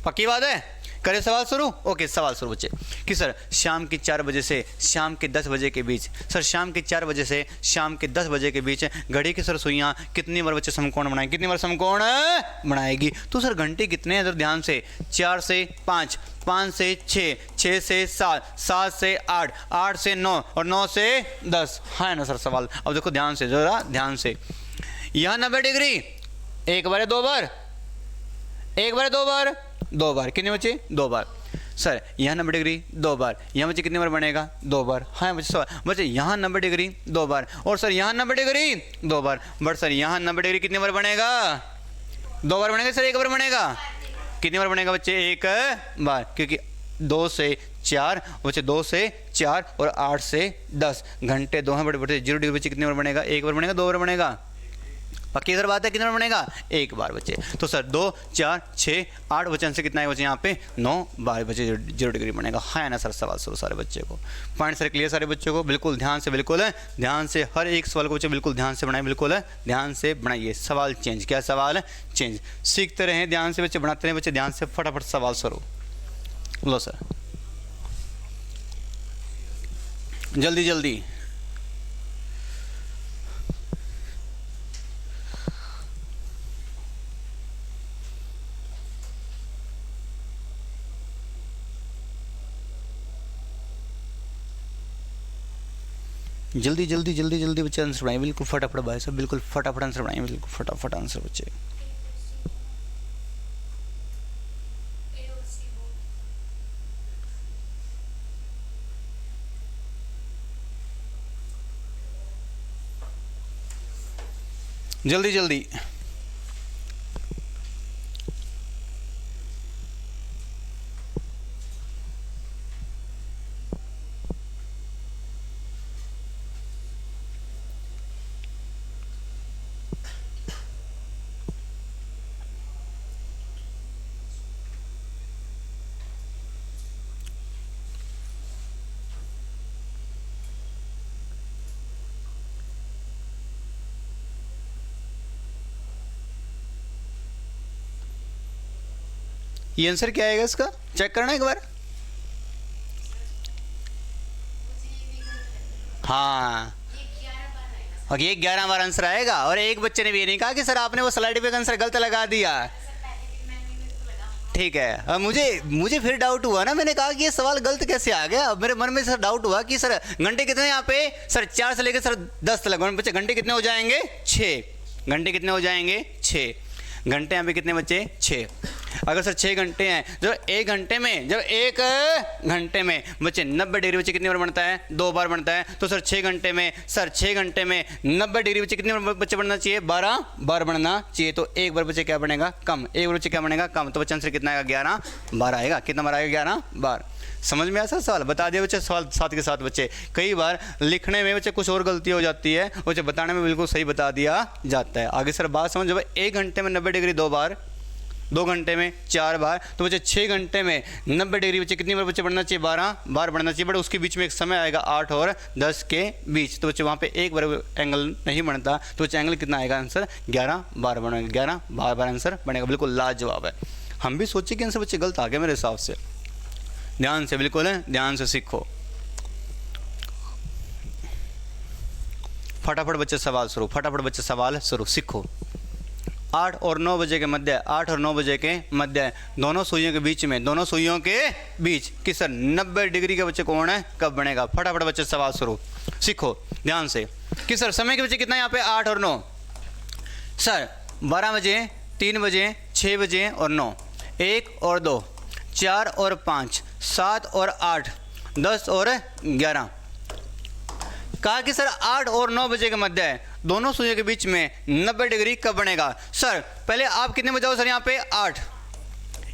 पक्की बात है? करें सवाल शुरू? ओके सवाल शुरू बच्चे कि सर शाम के 4 बजे से शाम के 10 बजे के बीच, सर शाम के 4 बजे से शाम के 10 बजे के बीच घड़ी की सर सुइयाँ कितनी बार बच्चे समकोण बनाएंगे? कितनी बार समकोण बनाएगी? तो सर घंटे कितने हैं? इधर ध्यान से। 4 से 5, 5 से 6, 6 से 7, 7 से 8, 8 से 9 और 9 से 10। हाँ है ना सर सवाल? अब देखो ध्यान से, जरा ध्यान से। यहाँ 90 डिग्री 1 बार 2 बार, 1 बार 2 बार, 2 बार। कितने बच्चे? 2 बार। सर यहाँ 90 डिग्री 2 बार, यहाँ बच्चे कितनी बार बनेगा? 2 बार। हाँ बच्चे सवाल बच्चे यहाँ 90 डिग्री 2 बार, और सर यहाँ 90 डिग्री 2 बार। बट सर यहाँ 90 डिग्री कितनी बार बनेगा? 2 बार बनेगा सर? 1 बार बनेगा? कितनी बार बनेगा बच्चे? 1 बार, क्योंकि 2 से 4 बच्चे, 2 से 4 और 8 से 10 घंटे 2 हैं बड़े बड़े। 0 डिग्री बच्चे कितनी बार बनेगा? 1 बार बनेगा? 2 बार बनेगा? पक्की सर बात है? कितने बार बनेगा? 1 बार बच्चे। तो सर 2, 4, 6, 8 बच्चे से कितना है बच्चे? यहाँ पे 9 बार बच्चे 0 डिग्री बनेगा। हाँ है ना सर सवाल शुरू सारे बच्चे को? पॉइंट सर क्लियर सारे बच्चों को? बिल्कुल ध्यान से, बिल्कुल ध्यान से। हर एक सवाल को बच्चे बिल्कुल ध्यान से बनाए, बिल्कुल ध्यान से बनाइए। सवाल चेंज, क्या सवाल चेंज? सीखते रहें ध्यान से बच्चे, बनाते रहें बच्चे ध्यान से। फटाफट सवाल शुरू। लो सर जल्दी जल्दी। जल्दी जल्दी जल्दी जल्दी बच्चे आंसर बनाइए, बिल्कुल फटाफट भाई साहब, बिल्कुल फटाफट आंसर बनाइए, बिल्कुल फटाफट आंसर बच्चे। जल्दी जल्दी। ये आंसर क्या आएगा इसका, चेक करना एक बार। हाँ, और ये 11 बार आंसर आएगा। और एक बच्चे ने भी ये नहीं कहा कि सर आपने वो स्लाइड पे आंसर गलत लगा दिया। ठीक है, अब मुझे फिर डाउट हुआ ना, मैंने कहा कि ये सवाल गलत कैसे आ गया। मेरे मन में सर डाउट हुआ कि सर घंटे कितने यहाँ पे, सर 4 से लेकर सर 10 तक बच्चे घंटे कितने हो जाएंगे, 6 घंटे कितने हो जाएंगे, 6 घंटे यहाँ पे कितने बच्चे, 6। अगर सर 6 घंटे हैं, जब एक घंटे में बच्चे 90 डिग्री बच्चे कितनी बार बनता है, 2 बार बनता है। तो सर 6 घंटे में 90 डिग्री बच्चे कितनी बार बच्चे बनना चाहिए, 12 बार बनना चाहिए। तो एक बार बच्चे क्या बनेगा, कम, एक बार बच्चे क्या बनेगा, कम। तो बच्चे आंसर कितना आएगा, 11 बार आएगा। कितना बार आएगा, 11 बार। समझ में आया सर सवाल, बता दिया बच्चे सवाल साथ के साथ। बच्चे कई बार लिखने में बच्चे कुछ और गलती हो जाती है, बच्चे बताने में बिल्कुल सही बता दिया जाता है। आगे सर बात समझ, जब 1 घंटे में 90 डिग्री 2 बार, 2 घंटे में 4 बार, तो बच्चे 6 घंटे में 90 डिग्री बच्चे कितनी बार बच्चे बढ़ना चाहिए, 12 बार बढ़ना चाहिए। बट उसके बीच में एक समय आएगा 8 और 10 के बीच, तो बच्चे वहाँ पे एक बार एंगल नहीं बनता। तो बच्चे एंगल कितना आएगा, आंसर 11 बार बनेगा, 11 बार आंसर बनेगा। बिल्कुल लाजवाब है। हम भी सोचे कि आंसर बच्चे गलत आ गए मेरे हिसाब से। ध्यान से, बिल्कुल है, ध्यान से सीखो। फटाफट बच्चे सवाल शुरू, फटाफट बच्चे सवाल शुरू, सीखो। 8 और 9 बजे के मध्य, 8 और 9 बजे के मध्य दोनों सुइयों के बीच में, दोनों सुइयों के बीच कि सर 90 डिग्री के बच्चे कौन है, कब बनेगा। फटाफट बच्चे सवाल शुरू, सीखो ध्यान से। कि सर समय के बच्चे कितना है यहाँ पे, 8 और 9। सर 12 बजे, 3 बजे, 6 बजे और 9, 1 और 2, 4 और 5, 7 और 8, 10 और 11। कहा कि सर 8 और 9 बजे के मध्य है, दोनों सुइयों के बीच में 90 डिग्री कब बनेगा। सर पहले आप कितने बजाओ सर, यहाँ पे 8,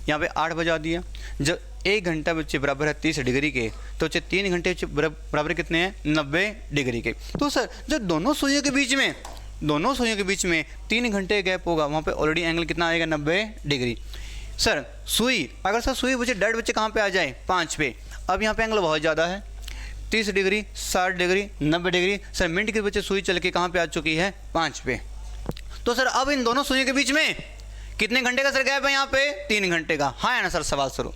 यहाँ पे 8 बजा दिया। जब 1 घंटा बच्चे बराबर है 30 डिग्री के, तो बच्चे 3 घंटे बच्चे बराबर कितने हैं, 90 डिग्री के। तो सर जब दोनों सुइयों के बीच में 3 घंटे गैप होगा, वहाँ पे ऑलरेडी एंगल कितना आएगा, 90 डिग्री। सर सुई, अगर सर सुई बच्चे डेड बच्चे कहाँ पे आ जाए, 5 पे। अब यहाँ पे एंगल बहुत ज़्यादा है, 30 degree, 60 degree, 90 degree. Sir minute के बच्चे सुई चल के कहाँ पे आ चुकी है, 5 पे। तो सर अब इन दोनों सुइयों के बीच में कितने घंटे का सर गैप है, यहाँ पे 3 घंटे का। हाँ है ना सर सवाल शुरू।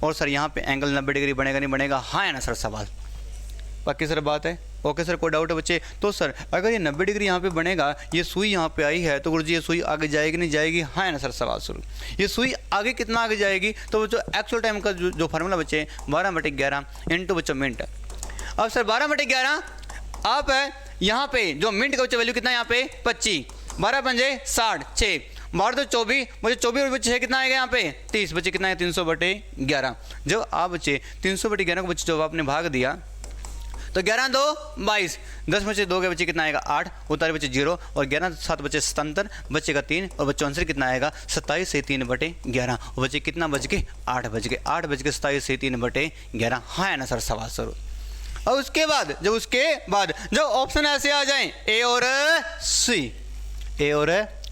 और सर यहाँ पे एंगल 90 डिग्री बनेगा नहीं बनेगा, हाँ है ना सर सवाल। पक्की सर बात है, ओके सर, कोई डाउट है बच्चे। तो सर अगर ये 90 डिग्री यहाँ पे बनेगा, ये सुई यहाँ पे आई है, तो गुरुजी ये सुई आगे जाएगी नहीं जाएगी, हाँ है ना सर सवाल शुरू। ये सुई आगे कितना आगे जाएगी, तो जो एक्चुअल टाइम का जो फार्मूला बच्चे 12/11 इंटू बच्चों मिनट। अब सर 12/11 आप है यहाँ पे जो मिनट का बच्चे वैल्यू कितना है, यहाँ पे 25, 12 पंजे 60, 6 12 तो 24, मुझे 24 और बच्चे कितना आएगा यहाँ पे 30, बच्चे कितना है 300/11। जब आप बच्चे 300/11 को बच्चे जब आपने भाग दिया, तो 11 2 22, 10 बच्चे 2 के बच्चे कितना आएगा 8, उतारे बच्चे 0, और 11 7 बच्चे 77, बच्चे का 3, और बच्चों आंसर कितना आएगा 27 से 3/11। और बच्चे कितना बच गए, 8 बच गए, 8 बच गए 27 से 3/11। हाँ है ना सर सवाल शुरू। और उसके बाद जो ऑप्शन ऐसे आ जाएं, ए और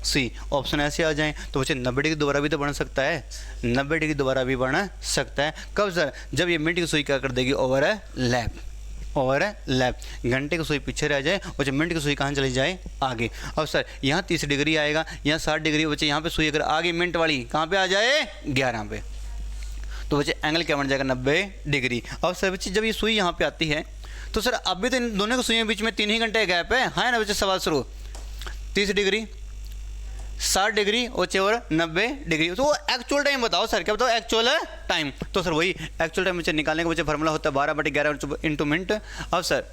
सी ऑप्शन ऐसे आ जाएं, तो बच्चे 90 डिग्री दोबारा भी तो बन सकता है, 90 डिग्री दोबारा भी बन सकता है। कब सर, जब ये मिनट की सुई क्या कर देगी, ओवरलैप। घंटे की सुई पीछे रह जाए और जब मिनट की सुई कहाँ चली जाए, आगे। अब सर यहाँ 30 डिग्री आएगा, यहाँ 60 डिग्री, बच्चे यहाँ पे सुई अगर आगे मिनट वाली कहाँ पे आ जाए, 11 पे, तो बच्चे एंगल क्या बन जाएगा, 90 डिग्री। अब सर बच्चे जब ये सुई यहाँ पे आती है, तो सर अभी तो इन दोनों की सुइयों के बीच में 3 ही घंटे गैप है, हाँ ना बच्चे सवाल शुरू। 30 डिग्री, 60 डिग्री और 90 डिग्री। तो एक्चुअल टाइम बताओ सर, क्या बताओ एक्चुअल टाइम। तो सर वही एक्चुअल टाइम बच्चे निकालने का बच्चे फार्मूला होता है 12/11 इंटू मिनट। अब सर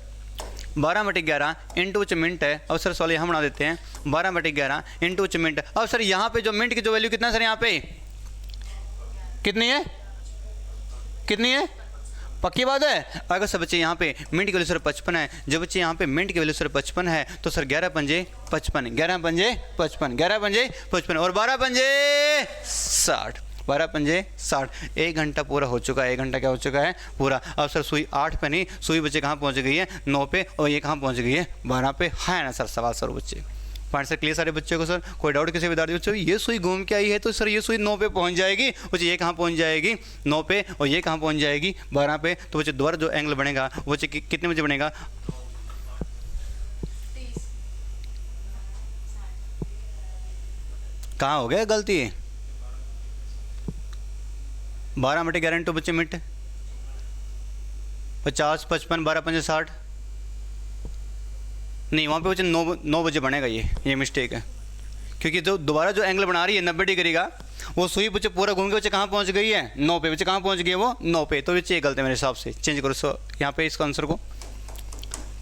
12/11 इंटू बच्चे मिनट है। अब सर सवाल यहाँ बना देते हैं, 12/11 इंटू बच्चे मिनट। अब सर यहाँ पे जो मिनट की जो वैल्यू कितना है सर, यहाँ पे कितनी है, पक्की बात है। अगर सर बच्चे यहाँ पे मिनट की वैल्यू सर 55 है, जब बच्चे यहाँ पे मिनट की वैल्यू सर 55 है, तो सर 11 पंजे 55, 11 पंजे 55, 11 पंजे 55 और 12 पंजे 60, 12 पंजे 60। 1 घंटा पूरा हो चुका है, 1 घंटा क्या हो चुका है पूरा। अब सर सुई 8 पे नहीं, सुई बच्चे कहाँ पहुँच गई है, 9 पे, और ये कहाँ पहुँच गई है, 12 पे। हाँ ना सर सवाल सर बच्चे, पॉइंट सर क्लियर सारे बच्चों को। सर कोई डाउट किसी विद्यार्थी बच्चों, ये सुई घूम के आई है, तो सर ये सुई 9 पे पहुंच जाएगी, बच्चे ये कहाँ पहुंच जाएगी, 9 पे, और ये कहाँ पहुंच जाएगी, 12 पे। तो बच्चे दोबारा जो एंगल बनेगा वो बच्चे कितने बजे बनेगा, कहाँ हो गया गलती, 12 बटे 11 इंटू बच्चे मिनट 50 55 12 5 60 नहीं, वहाँ पे बच्चे 9 बजे बनेगा। ये मिस्टेक है, क्योंकि जो दोबारा जो एंगल बना रही है 90 डिग्री का, वो सुई बच्चे पूरा घूम के बच्चे कहाँ पहुँच गई है 9 पे। बच्चे कहाँ पहुँच गई है वो 9 पे। तो बच्चे ये गलत है मेरे हिसाब से, चेंज करो यहाँ पे इसका आंसर को,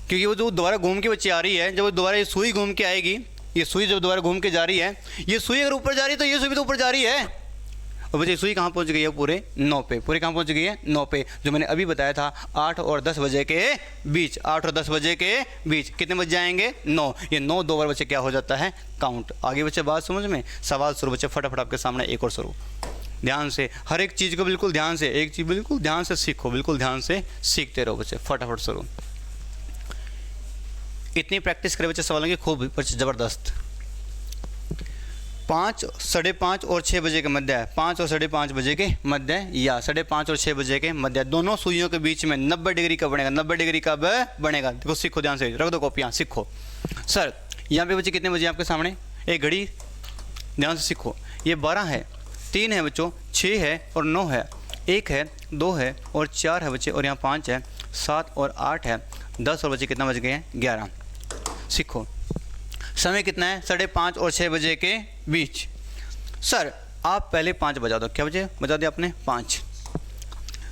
क्योंकि वो जो दोबारा घूम के बच्चे आ रही है, जब वो दोबारा ये सुई घूम के आएगी, ये सुई जब दोबारा घूम के जा रही है, ये सुई अगर ऊपर जा रही है तो ये सुई भी तो ऊपर जा रही है। और बच्चे सुई कहाँ पहुँच गई है पूरे 9 पे। पूरे कहाँ पहुँच गई है 9 पे, जो मैंने अभी बताया था 8 और 10 बजे के बीच। 8 और 10 बजे के बीच कितने बज जाएंगे 9। ये 9 दो बार बच्चे क्या हो जाता है काउंट। आगे बच्चे बात समझ में, सवाल शुरू बच्चे फटाफट आपके सामने एक और शुरू। ध्यान से हर एक चीज़ को बिल्कुल ध्यान से, एक चीज़ बिल्कुल ध्यान से सीखो, बिल्कुल ध्यान से सीखते रहो बच्चे, फटाफट शुरू। इतनी प्रैक्टिस करें बच्चे सवालों की खूब बच्चे ज़बरदस्त। 5, 5:30 और 6 बजे के मध्य है, 5 और 5:30 बजे के मध्य या 5:30 और 6 बजे के मध्य, दोनों सुइयों के बीच में 90 डिग्री कब बनेगा। 90 डिग्री कब बनेगा, देखो सीखो, ध्यान से रख दो कॉपियाँ, सीखो। सर यहाँ पे बच्चे कितने बजे आपके सामने एक घड़ी, ध्यान से सीखो। ये 12 है, 3 है बच्चों, 6 है और 9 है, 1 है, 2 है और 4 है बच्चे, और यहाँ 5 है, 7 और 8 है, 10 और बच्चे कितना बज गए हैं 11। सीखो। समय कितना है 5:30 और 6 बजे के बीच। सर आप पहले 5 बजा दो। क्या बजे बजा दिया आपने 5।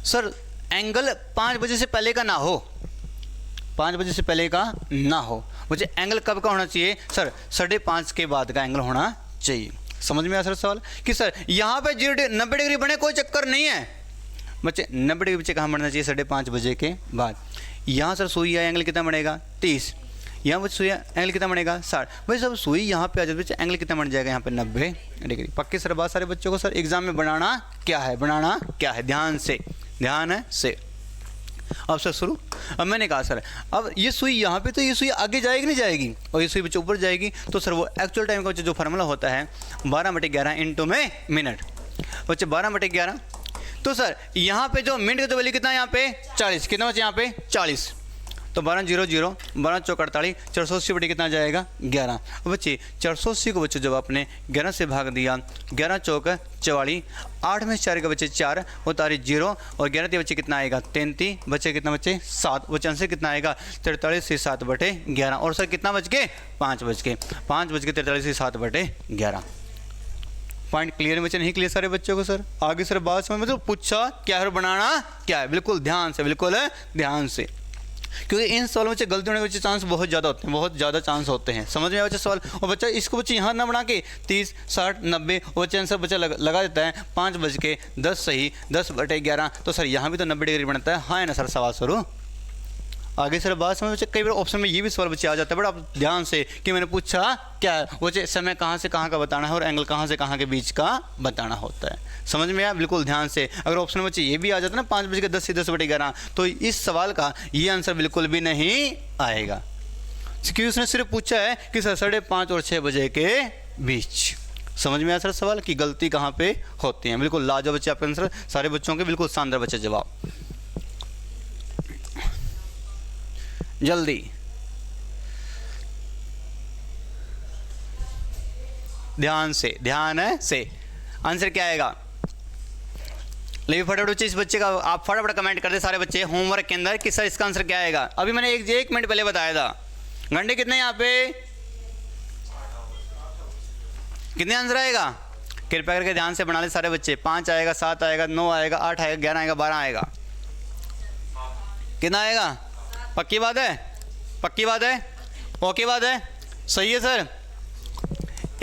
सर एंगल 5 बजे से पहले का ना हो, 5 बजे से पहले का ना हो। मुझे एंगल कब का होना चाहिए सर 5:30 के बाद का एंगल होना चाहिए। समझ में आया सर सवाल कि सर यहाँ पे 90 डिग्री बने, कोई चक्कर नहीं है बच्चे। 90 डिग्री बच्चे कहाँ बढ़ना चाहिए 5:30 बजे के बाद। यहाँ सर सुई एंगल कितना बनेगा 30, यहाँ बच्चे सुई एंगल कितना बनेगा 60। भाई सब सुई यहाँ पे आ जाए बच्चे, एंगल कितना बन जाएगा यहाँ पे 90 डिग्री। पक्के सर बात सारे बच्चों को सर एग्जाम में बनाना क्या है, बनाना क्या है, ध्यान से, ध्यान से। अब सर शुरू। अब मैंने कहा सर अब ये सुई यहाँ पे, तो ये सुई आगे जाएगी नहीं जाएगी, और ये सुई बच्चे ऊपर जाएगी, तो सर वो एक्चुअल टाइम का बच्चे जो फार्मूला होता है 12/11 इंटू में मिनट बच्चे 12/11। तो सर यहाँ पे जो मिनट का जो वैल्यू कितना है यहाँ पे 40, कितना बच्चे यहाँ पे 40, तो 12:00 12 चौक 48, 480 बटे कितना जाएगा 11। बच्चे 480 को बच्चे जब आपने 11 से भाग दिया, 11 चौक 44, 8 में 4 का बच्चे 4 और तारीख 0, और 11 के बच्चे कितना आएगा 33, बच्चे कितना बच्चे 7, बच्चे आंसर कितना आएगा 43 से 7/11। और सर कितना बच के 5 बज के 43 से 7/11। पॉइंट क्लियर बच्चे, नहीं क्लियर सारे बच्चों को सर? आगे सर बात समझ मतलब पूछा क्या है, बनाना क्या है, बिल्कुल ध्यान से, बिल्कुल ध्यान से, क्योंकि इन सवालों में गलती होने के चांस बहुत ज़्यादा होते हैं, बहुत ज़्यादा चांस होते हैं। समझ में आया बच्चे सवाल? और बच्चा इसको बच्चे यहाँ ना बना के 30 60 90 बच्चे आंसर बच्चा लगा देता है 5 बज के 10 सही 10/11। तो सर यहाँ भी तो 90 डिग्री बनता है, हाँ है ना सर? सवाल शुरू। आगे सर बात समझ बच्चे, कई बार ऑप्शन में ये भी सवाल बच्चे आ जाता है, बट आप ध्यान से कि मैंने पूछा क्या है, बच्चे समय कहाँ से कहाँ का बताना है और एंगल कहाँ से कहाँ के बीच का बताना होता है। समझ में आया? बिल्कुल ध्यान से। अगर ऑप्शन में बच्चे ये भी आ जाता है ना 5 बज के 10 से 10/11, तो इस सवाल का ये आंसर बिल्कुल भी नहीं आएगा, क्योंकि उसने सिर्फ पूछा है कि सर 5:30 और 6 बजे के बीच। समझ में आया सर सवाल की गलती कहाँ पे होती है? बिल्कुल लाजवाब बच्चे आपके आंसर, सारे बच्चों के बिल्कुल शानदार बच्चे जवाब। जल्दी ध्यान से आंसर क्या आएगा? लेकिन फटाफट बच्चे इस बच्चे का आप फटाफट कमेंट कर दे सारे बच्चे होमवर्क के अंदर कि सर इसका आंसर क्या आएगा। अभी मैंने एक मिनट पहले बताया था। घंटे कितने यहाँ पे, कितने आंसर आएगा? कृपया करके ध्यान से बना ले सारे बच्चे। 5 आएगा, 7 आएगा, 9 आएगा, 8 आएगा, 11 आएगा, 12 आएगा। कितना आएगा? पक्की बात है? पक्की बात है? ओके बात है? सही है सर।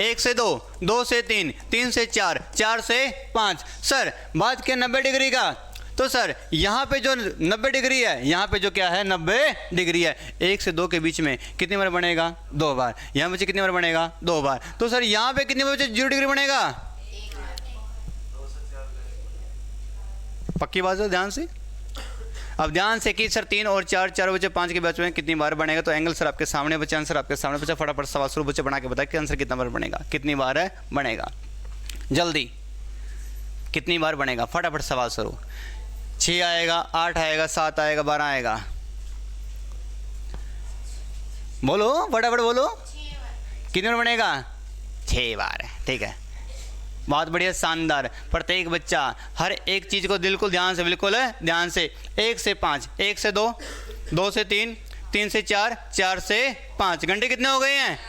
1 से 2, 2 से 3, 3 से 4, 4 से 5। सर बात क्या 90 डिग्री का, तो सर यहाँ पे जो 90 डिग्री है, यहाँ पे जो क्या है 90 डिग्री है, 1 से 2 के बीच में कितनी बार बनेगा 2 बार। यहाँ बच्चे कितनी बार बनेगा 2 बार। तो सर यहाँ पे कितने बच्चे 0 डिग्री बनेगा? पक्की बात है? ध्यान से। अब ध्यान से कि सर 3 और 4, 4 बच्चे 5 के बीच में कितनी बार बनेगा, तो एंगल सर आपके सामने बच्चे, आंसर आपके सामने बच्चे। फटाफट सवाल शुरू बच्चे बना के बताए कि आंसर कितना बार बनेगा, कितनी बार है बनेगा, जल्दी कितनी बार बनेगा, फटाफट सवाल शुरू। 6 आएगा, 8 आएगा, 7 आएगा, 12 आएगा, बोलो फटाफट बोलो। कितनी बार बनेगा? 6 बार है, ठीक है। बहुत बढ़िया, शानदार। प्रत्येक बच्चा हर एक चीज़ को बिल्कुल ध्यान से, बिल्कुल ध्यान से। 1 से 5, 1 से 2, 2 से 3, 3 से 4, 4 से 5। घंटे कितने हो गए हैं?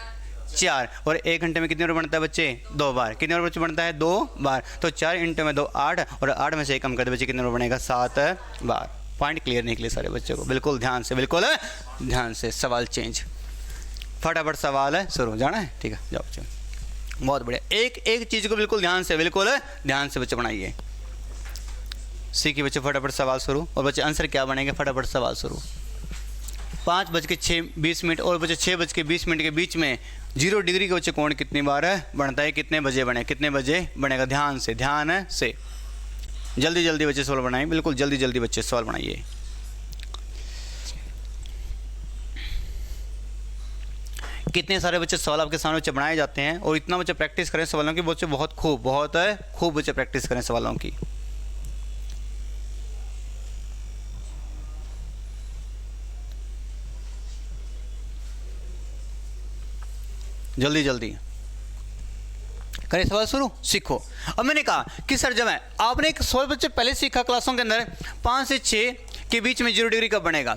4। और 1 घंटे में कितनी बार बनता है बच्चे? 2 बार। कितने बार बच्चे बनता है? 2 बार। तो 4 × में 2 8, और 8 में से 1 कम कर दे बच्चे, कितने बार बनेगा? 7 बार। पॉइंट क्लियर निकले सारे बच्चों को, बिल्कुल ध्यान से, बिल्कुल ध्यान से। सवाल चेंज, फटाफट सवाल है शुरू, जाना है? ठीक है, जाओ बच्चों। बहुत बढ़िया, एक एक चीज़ को बिल्कुल ध्यान से, बिल्कुल ध्यान से बच्चे बनाइए। सीखिए बच्चे, फटाफट सवाल शुरू। और बच्चे आंसर क्या बनेंगे? फटाफट सवाल शुरू। 5:06 और बच्चे 6:20 के बीच में 0 डिग्री के बच्चे कोण कितनी बार बनता है? कितने बजे बने? कितने बजे बनेगा? ध्यान से, ध्यान से। जल्दी जल्दी बच्चे सवाल बनाइए, बिल्कुल जल्दी जल्दी बच्चे सवाल बनाइए। कितने सारे बच्चे सवाल आपके सामने बच्चे बनाए जाते हैं, और इतना बच्चे प्रैक्टिस करें सवालों की बच्चे, बहुत खूब बच्चे प्रैक्टिस करें सवालों की। जल्दी जल्दी करें सवाल शुरू, सीखो। अब मैंने कहा कि सर जब आपने एक सवाल बच्चे पहले सीखा क्लासों के अंदर, 5 से 6 के बीच में 0 डिग्री कब बनेगा,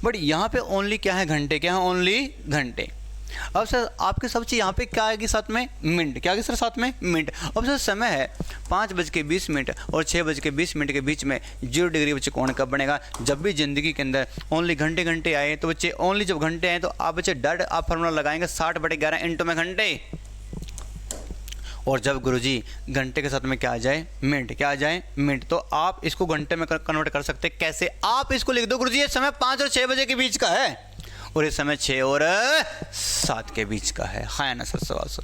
बट यहाँ पे ओनली क्या है? घंटे। क्या है? ओनली घंटे। अब सर आपके सब चीज़ यहाँ पे क्या आएगी साथ में? मिनट। क्या आएगी सर साथ में? मिनट। अब सर समय है 5:20 और 6:20 के बीच में 0 डिग्री बच्चे कोण कब बनेगा? जब भी ज़िंदगी के अंदर ओनली घंटे घंटे आए तो बच्चे, ओनली जब घंटे आए तो आप बच्चे डट आप फार्मूला लगाएंगे 60/11 इंटू में घंटे। और जब गुरुजी घंटे के साथ में क्या आ जाए? मिनट। क्या आ जाए? मिनट। तो आप इसको घंटे में कन्वर्ट कर सकते हैं। कैसे? आप इसको लिख दो गुरुजी ये समय 5 और 6 बजे के बीच का है, और ये समय 6 और 7 के बीच का है। हाँ ना सर? सवाल सर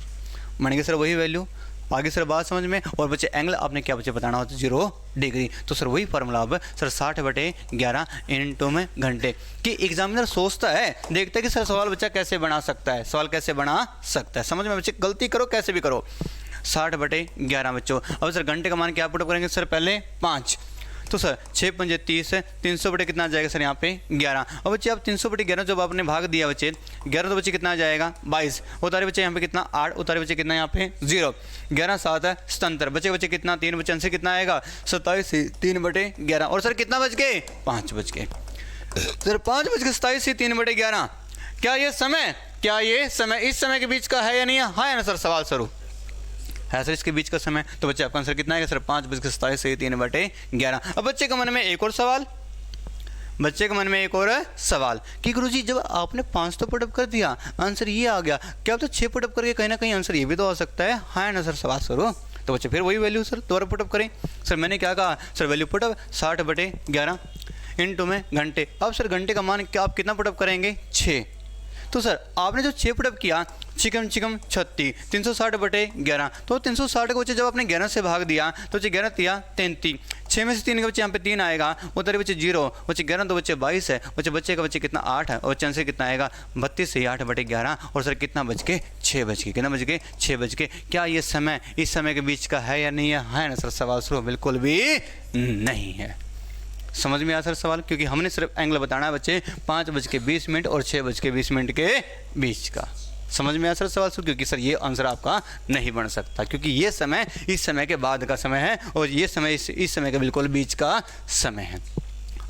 मानेंगे सर वही वैल्यू। आगे सर बात समझ में। और बच्चे एंगल आपने क्या बच्चे बताना होता है? 0 डिग्री। तो सर वही फार्मूला अब सर 60/11 इंटू में घंटे। कि एग्जामिनर सोचता है, देखता है कि सर सवाल बच्चा कैसे बना सकता है, सवाल कैसे बना सकता है। समझ में बच्चे? गलती करो कैसे भी करो। 60/11 बच्चों। अब सर घंटे का मान क्या पुटअप करेंगे सर? पहले 5, तो सर 6×5 30 है, 300 बटे कितना आ जाएगा सर यहाँ पे? 11। और बच्चे आप 300/11 जब आपने भाग दिया बच्चे 11, तो बच्चे कितना आ जाएगा? 22। उतारे बच्चे यहाँ पे कितना? 8। उतारे बच्चे कितना यहाँ पे? 0। 11 7 है 77। बच्चे कितना? 3 बच्चे आंसर कितना आएगा? 27 से 3/11। और सर कितना बच गए? 5 बच गए सर। 5:27 से 3/11। क्या ये समय इस समय के बीच का है या नहीं है? हाँ या ना सर? सवाल शुरू है सर इसके बीच का समय। तो बच्चे आपका आंसर कितना आएगा सर? 5:27 से 3/11। अब बच्चे के मन में एक और सवाल, कि गुरुजी जब आपने 5 तो पुटअप कर दिया, आंसर ये आ गया, क्या तो 6 पुटअप करके कहीं ना कहीं आंसर ये भी तो आ सकता है? हाँ ना सर? सवाल शुरू। तो बच्चे फिर वही वैल्यू सर दोबारा पुटअप करें। सर मैंने क्या कहा सर? वैल्यू पुटअप 60/11 इंटू में घंटे। अब सर घंटे का मान क्या आप कितना पुटअप करेंगे? 6। तो सर आपने जो 6 पुटअप किया, चिकम 36, 360/11। तो 360 के बच्चे जब आपने 11 से भाग दिया तो बच्चे 11 तिया 33, 6 में से 3 के बच्चे यहाँ पे 3 आएगा, उधर बच्चे 0, बच्चे 11 तो बच्चे 22 है, बच्चे का बच्चे कितना? 8 है, और बच्चे आंसर कितना आएगा? 32 से 8/11। और सर कितना बच के? 6 बच के। कितना बच के? 6 बच के। क्या ये समय इस समय के बीच का है या नहीं है? है ना सर? सवाल शुरू। बिल्कुल भी नहीं है। समझ में आया सर सवाल? क्योंकि हमने सिर्फ एंगल बताना है बच्चे 5:20 और 6:20 के बीच का। समझ में आया सर सवाल? क्योंकि सर ये आंसर आपका नहीं बन सकता, क्योंकि ये समय इस समय के बाद का समय है, और ये समय इस समय के बिल्कुल बीच का समय है।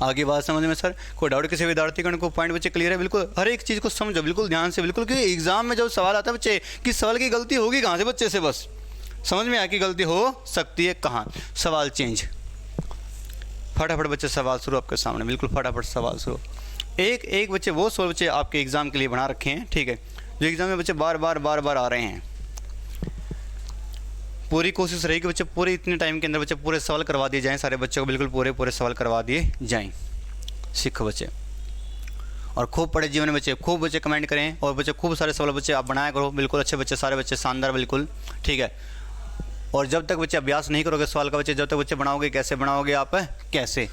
आगे बात समझ में सर? कोई डाउट किसी विद्यार्थी गण को? पॉइंट बच्चे क्लियर है? बिल्कुल हर एक चीज़ को समझो बिल्कुल ध्यान से, बिल्कुल। क्योंकि एग्जाम में जब सवाल आता है बच्चे कि सवाल की गलती होगी कहाँ से बच्चे से, बस समझ में आया कि गलती हो सकती है कहाँ। सवाल चेंज, फटाफट बच्चे सवाल शुरू आपके सामने, बिल्कुल फटाफट सवाल शुरू। एक बच्चे वो सवाल बच्चे आपके एग्जाम के लिए बना रखे हैं, ठीक है, जो एग्जाम में बच्चे बार बार आ रहे हैं। पूरी कोशिश रही कि बच्चे पूरे इतने टाइम के अंदर बच्चे पूरे सवाल करवा दिए जाएं, सारे बच्चों को बिल्कुल पूरे सवाल करवा दिए जाएं। सीखो बच्चे, और खूब पढ़े जीवन में बच्चे, खूब बच्चे कमेंट करें, और बच्चे खूब सारे सवाल बच्चे आप बनाया करो, बिल्कुल अच्छे बच्चे, सारे बच्चे शानदार, बिल्कुल ठीक है। और जब तक बच्चे अभ्यास नहीं करोगे सवाल का बच्चे, जब तक बच्चे बनाओगे कैसे बनाओगे आप? कैसे?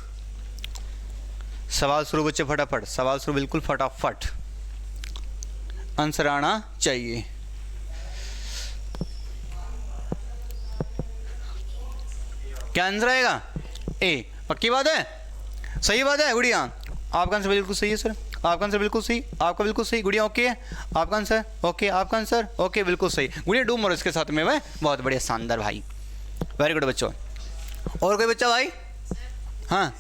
सवाल शुरू बच्चे, फटाफट सवाल शुरू, बिल्कुल फटाफट आंसर आना चाहिए। क्या आंसर आएगा? ए। पक्की बात है? सही बात है गुड़िया? आपका आंसर बिल्कुल सही है सर, आपका आंसर बिल्कुल सही, आपका बिल्कुल सही। गुड़िया ओके है? आपका आंसर ओके, आपका आंसर ओके, बिल्कुल सही। गुड़िया डूब मरो इसके साथ में, वह बहुत बढ़िया, शानदार भाई। वेरी गुड बच्चों। और कोई बच्चा भाई? हाँ,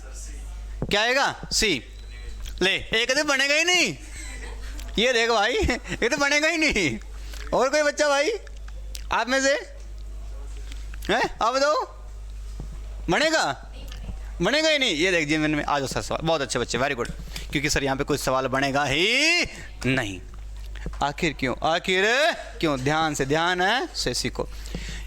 क्या आएगा? सी। ले, एक तो बनेगा ही नहीं, ये देख भाई, ये तो बनेगा ही नहीं। और कोई बच्चा भाई आप में से है? आप बताओ, बनेगा? बनेगा ही नहीं, ये देख जीवन में। आ जाओ सर सवाल, बहुत अच्छे बच्चे, वेरी गुड। क्योंकि सर यहाँ पे कोई सवाल बनेगा ही नहीं। आखिर क्यों? आखिर क्यों? ध्यान से सीखो।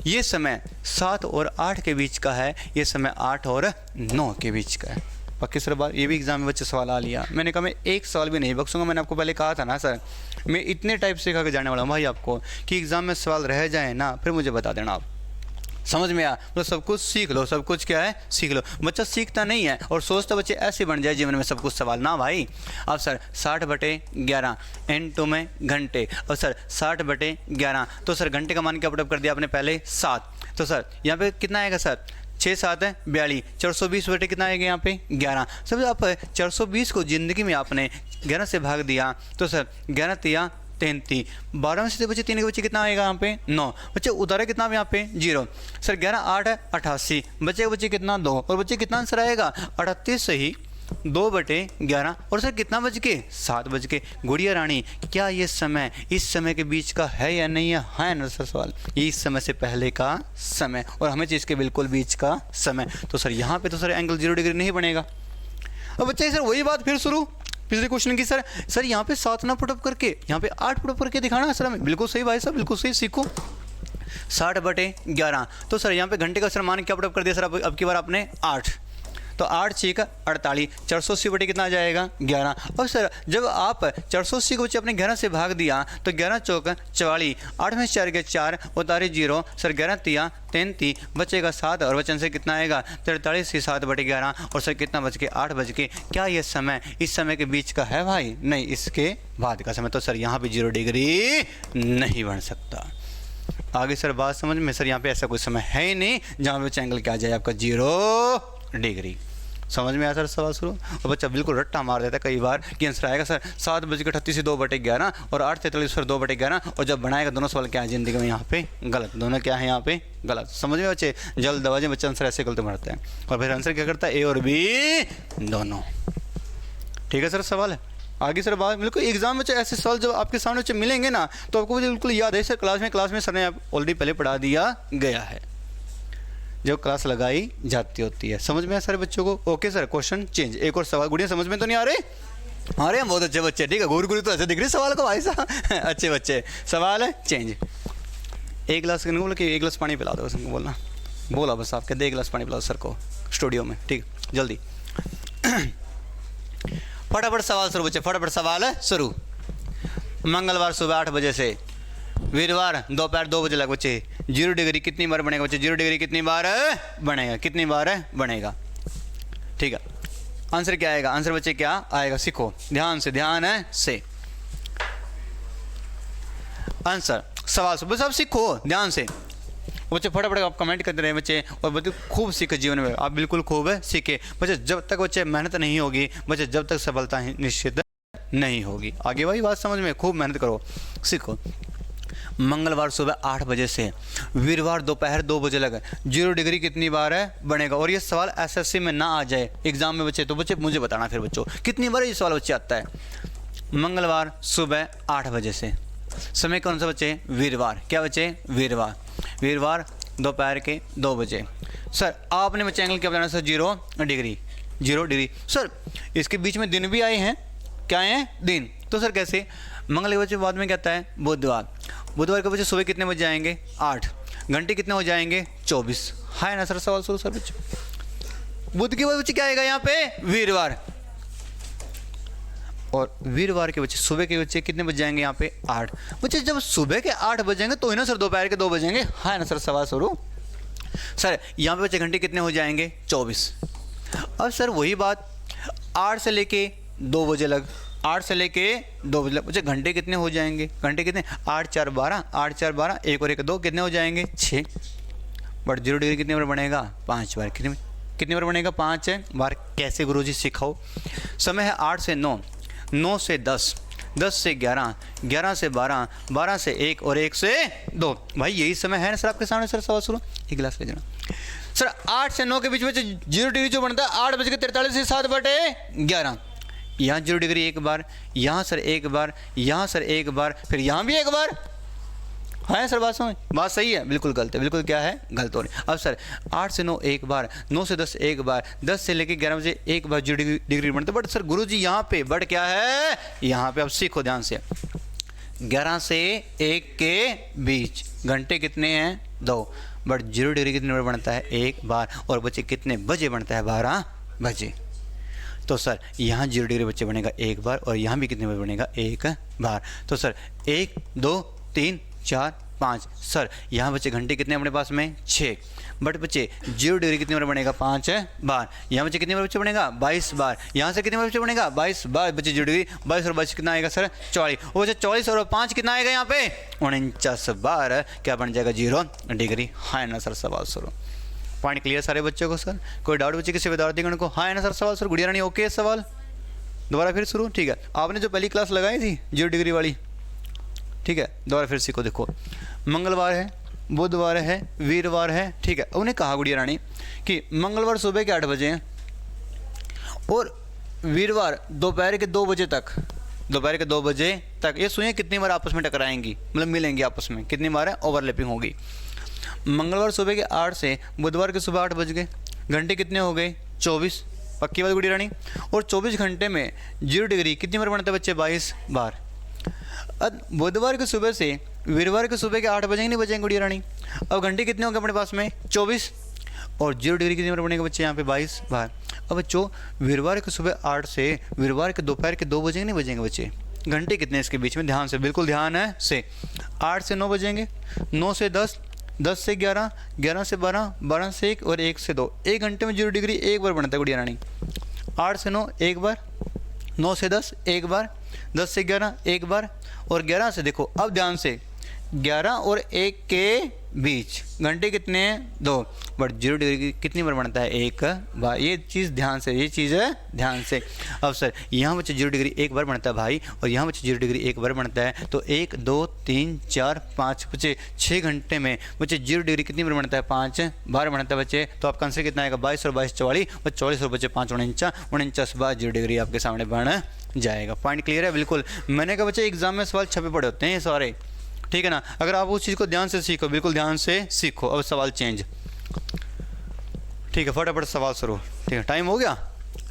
ये समय 7 और 8 के बीच का है, ये समय 8 और 9 के बीच का है। पक्की सर बात, ये भी एग्जाम में बच्चे सवाल आ लिया। मैंने कहा मैं एक सवाल भी नहीं बख्शूंगा। मैंने आपको पहले कहा था ना सर, मैं इतने टाइप से खा के जाने वाला हूँ भाई आपको, कि एग्जाम में सवाल रह जाए ना, फिर मुझे बता देना आप। समझ में आया? तो सब कुछ सीख लो, सब कुछ क्या है? सीख लो। बच्चा सीखता नहीं है और सोचता बच्चे ऐसे बन जाए जीवन में सब कुछ सवाल ना भाई। अब सर 60/11 N2 में घंटे, और सर 60/11, तो सर घंटे का मान क्या पुटअप कर दिया आपने पहले? 7। तो सर यहाँ पे कितना आएगा सर? 6 7 है 42, 420 बटे कितना आएगा यहाँ पे? 11। सब आप 420 को ज़िंदगी में आपने 11 से भाग दिया, तो सर 11 तिया 33, 12 में से बच्चे 3 के बच्चे कितना आएगा यहाँ पे? 9। बच्चे उतारे कितना यहाँ पे? 0। सर 11 8 है 88, बच्चे के बच्चे कितना? 2। और बच्चे कितना आंसर आएगा? 38 सही 2/11। और सर कितना बज के? 7 बज के। गुड़िया रानी, क्या ये समय इस समय के बीच का है या नहीं है? हाँ ना सर सवाल, ये इस समय से पहले का समय और हमें चीज़ के बिल्कुल बीच का समय। तो सर यहाँ पे तो सर एंगल 0 डिग्री नहीं बनेगा। अब बच्चे सर वही बात फिर शुरू पिछले क्वेश्चन की। सर यहाँ पे 7 ना पुटअप करके यहाँ पे 8 पुटअप करके दिखाना है सर हमें। बिल्कुल सही भाई साहब, बिल्कुल सही, सीखो। 60/11, तो सर यहाँ पे घंटे का सर मान क्या पुटअप कर दिया सर? अब की बार आपने 8, तो 8 6 48, 480 बटे कितना आ जाएगा? 11। और सर जब आप 480 को बच्चे अपने 11 से भाग दिया तो 11 चौक 44, 8 में 4 के 4, उतारे 0, सर 11 तिया 33, बचेगा 7 और वचन से कितना आएगा? 43 से 7/11। और सर कितना बज के? 8 बज के। क्या ये समय इस समय के बीच का है भाई? नहीं, इसके बाद का समय। तो सर यहाँ पे 0 डिग्री नहीं बन सकता। आगे सर बात समझ में? सर यहाँ पे ऐसा कोई समय है ही नहीं जहाँ पे एंगल क्या आ जाए आपका? 0 डिग्री। समझ में आया सर सवाल शुरू? और बच्चा बिल्कुल रट्टा मार देता है कई बार कि आंसर आएगा सर 7:38 से 2/11 और 8:43 फिर 2/11, और जब बनाएगा दोनों सवाल क्या है जिंदगी में यहाँ पे? गलत। दोनों क्या है यहाँ पे? गलत। समझ में बच्चे? जल्दबाजी बच्चा आंसर ऐसे गलत मारता है और फिर आंसर क्या करता है? ए और बी दोनों। ठीक है सर सवाल है आगे सर बात। बिल्कुल एग्जाम में ऐसे सवाल जब आपके सामने बच्चे मिलेंगे ना तो आपको बिल्कुल याद है सर, क्लास में सर ने ऑलरेडी पहले पढ़ा दिया गया है जब क्लास लगाई जाती होती है। समझ में आया सारे बच्चों को? Okay sir, question change. एक और सवाल। गुड़िया समझ में तो नहीं आ रहे? आ रहे हैं, बहुत अच्छे बच्चे। ठीक है, घूर घूरी तो ऐसे दिख रही सवाल को भाई साहब। अच्छे बच्चे। सवाल है चेंज। एक गिलास बोला कि 1 गिलास पानी पिला दो उसको, बोलना बोला बस आप कहते 1 गिलास पानी पिलाओ सर को स्टूडियो में। ठीक, जल्दी फटाफट सवाल शुरू बच्चे, फटाफट सवाल है शुरू। मंगलवार सुबह 8 बजे से वीरवार दोपहर 2 बजे लग बच्चे 0 डिग्री कितनी बार बनेगा बच्चे? 0 डिग्री कितनी बार बनेगा? कितनी बार बनेगा? ठीक है, आंसर क्या आएगा? आंसर बच्चे क्या आएगा? सीखो ध्यान से आंसर सवाल सुबह सब सीखो ध्यान से बच्चे। फटाफट आप कमेंट करते रहे बच्चे और बच्चे खूब सीखे जीवन में। आप बिल्कुल खूब सीखे बच्चे। जब तक बच्चे मेहनत नहीं होगी बच्चे, जब तक सफलता निश्चित नहीं होगी। आगे वही बात समझ में? खूब मेहनत करो, सीखो। मंगलवार सुबह 8 बजे से वीरवार दोपहर 2 बजे लगे 0 डिग्री कितनी बार बनेगा? और ये सवाल एसएससी में ना आ जाए एग्जाम में बच्चे तो बच्चे मुझे बताना फिर बच्चों कितनी बार ये सवाल बच्चे आता है। मंगलवार सुबह 8 बजे से, समय कौन सा बच्चे? वीरवार। क्या बच्चे? वीरवार दोपहर के 2 बजे। सर आपने बच्चे एंगल क्या बताना सर? 0 डिग्री। 0 डिग्री सर इसके बीच में दिन भी आए हैं। क्या आए हैं? दिन। तो सर कैसे? मंगल के बच्चे बाद में क्या आता है? बुधवार के बच्चे सुबह कितने बजे आएंगे? 8। घंटे कितने हो जाएंगे? 24। है ना सर सवाल शुरू सर बच्चे? बुध के बच्चे क्या आएगा यहाँ पे? वीरवार। और वीरवार के बच्चे सुबह के बच्चे कितने बज जाएंगे यहाँ पे? 8 बच्चे। जब सुबह के 8 बजेंगे तो ही ना सर दोपहर के 2 बजेंगे। हाँ ना सर सवाल शुरू? सर यहाँ पे बच्चे घंटे कितने हो जाएंगे? 24। अब सर वही बात 8 से लेके 2 बजे लग, 8 से लेके 2 बजे लग बच्चे घंटे कितने हो जाएंगे? घंटे कितने? 8 4 12, 8 4 12, 1 और 1 2 कितने हो जाएंगे? 6। बट 0 डिग्री कितने बार बनेगा? 5 बार। कितनी बार बनेगा? 5 बार। कैसे गुरुजी सिखाओ? समय है 8 से 9, 9 से 10, 10 से 11, 11 से 12, 12 से 1 और 1 से 2। भाई यही समय है ना सर आपके सामने। सर सवाल सुनो, एक गिलास ले जाना सर। 8 से 9 के बीच में 0 डिग्री जो बनता है 8:43 से 7/11। यहाँ 0 डिग्री एक बार, यहाँ सर एक बार, यहाँ सर एक बार, फिर यहाँ भी एक बार। हाँ सर बात समझ, बात सही है, बिल्कुल गलत है, बिल्कुल क्या है, गलत हो रही। अब सर 8 से 9 एक बार, 9 से 10 एक बार, 10 से लेकर 11 बजे एक बार 0 डिग्री बनता है। बट सर गुरुजी यहाँ पे बट क्या है, यहाँ पे अब सीखो ध्यान से। 11 से 1 के बीच घंटे कितने हैं, 2। बट 0 डिग्री कितने बार बनता है, एक बार। और बच्चे कितने बजे बनता है, 12 बजे। तो सर यहाँ 0 डिग्री बच्चे बनेगा एक बार, और यहाँ भी कितने बजे बनेगा, एक बार। तो सर 1 2 3 4 5। सर यहाँ बच्चे घंटे कितने अपने पास में, 6। बट बच्चे 0 डिग्री कितने बार बनेगा, 5 बार। यहाँ बच्चे कितने बार बच्चे बनेगा, 22 बार। यहाँ से कितने बार बच्चे बनेगा, 22 बार। बच्चे 0 डिग्री 22 और 22 कितना आएगा सर, 44। और बच्चे 44 और 5 कितना आएगा यहाँ पे, 49 बार क्या बन जाएगा, 0 डिग्री। हाँ ना सर सवाल शुरू। पॉइंट क्लियर सारे बच्चों को सर। कोई डाउट बच्चे किसी विद्यार्थीगण को, हाँ है ना सर सवाल सर। गुड़िया रानी ओके सवाल, दोबारा फिर शुरू। ठीक है, आपने जो पहली क्लास लगाई थी 0 डिग्री वाली, ठीक है, दोबारा फिर सीखो। देखो मंगलवार है, बुधवार है, वीरवार है, ठीक है। उन्हें कहा गुड़िया रानी कि मंगलवार सुबह के 8 बजे हैं और वीरवार दोपहर के 2 बजे तक, दोपहर के 2 बजे तक। ये सुनिए कितनी बार आपस में टकराएंगी, मतलब मिलेंगी आपस में, कितनी बार है, ओवरलैपिंग होगी। मंगलवार सुबह के 8 से बुधवार के सुबह 8 बज गए, घंटे कितने हो गए, 24। पक्की बात गुड़िया रानी। और 24 घंटे में 0 डिग्री कितनी बार बनता है बच्चे, 22 बार। अब बुधवार के सुबह से वीरवार के सुबह के 8 बजेंगे, नहीं बजेंगे गुड़िया रानी। अब घंटे कितने होंगे अपने पास में, 24। और 0 डिग्री कितनी बार बनेगा बच्चे, यहाँ पे 22 बार। अब बच्चों वीरवार के सुबह 8 से वीरवार के दोपहर के 2 बजेंगे, नहीं बजेंगे बच्चे। घंटे कितने इसके बीच में, ध्यान से, बिल्कुल ध्यान है से। 8 से 9 बजेंगे, 9 से 10, 10 से 11, 11 से 12, 12 से 1 और 1 से 2। एक घंटे में 0 डिग्री एक बार बनता है गुड़िया रानी। 8 से 9 एक बार, 9 से 10 एक बार, 10 से 11 एक बार, और 11 से देखो अब ध्यान से 11 और 1 के बीच घंटे कितने हैं, 2। बट 0 डिग्री कितनी बार बनता है, एक बार। ये चीज़ ध्यान से, ये चीज़ है ध्यान से। अब सर यहाँ बच्चे 0 डिग्री एक बार बनता है भाई, और यहाँ बच्चे 0 डिग्री एक बार बनता है। तो 1 2 3 4 5 बच्चे 6 घंटे में बच्चे 0 डिग्री कितनी बार बनता है, 5 बार बनता है बच्चे। तो आपका आंसर कितना आएगा, 22 और 22 44, और 44 और बच्चे 5 49 बार 0 डिग्री आपके सामने बन जाएगा। पॉइंट क्लियर है, बिल्कुल। मैंने कहा बच्चे एग्जाम में सवाल छपे पड़े होते हैं ये सारे, ठीक है ना। अगर आप उस चीज़ को ध्यान से सीखो, बिल्कुल ध्यान से सीखो। अब सवाल चेंज, ठीक है, फटाफट सवाल शुरू। ठीक है, टाइम हो गया,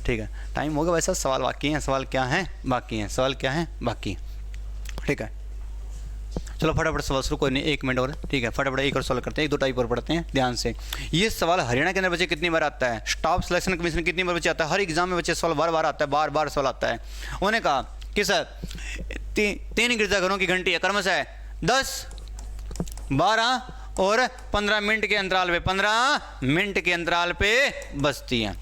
ठीक है, टाइम हो गया। वैसा सवाल बाकी हैं, सवाल क्या हैं, बाकी हैं, सवाल क्या हैं, बाकी। ठीक है, चलो फटाफट सवाल शुरू, कोई नहीं, 1 मिनट और, ठीक है। फटाफट एक और सवाल करते हैं, 1 2 टाइप और पढ़ते हैं ध्यान से। ये सवाल हरियाणा के अंदर बच्चे कितनी बार आता है, स्टाफ सिलेक्शन कमीशन कितनी बार बच्चे आता है, हर एग्जाम में बच्चे सवाल बार बार आता है, बार बार सवाल आता है। उन्होंने कहा कि सर 3 गिरजाघरों की घंटी है क्रमशः 10, 12 और 15 मिनट के अंतराल पे, 15 मिनट के अंतराल पे बजती हैं।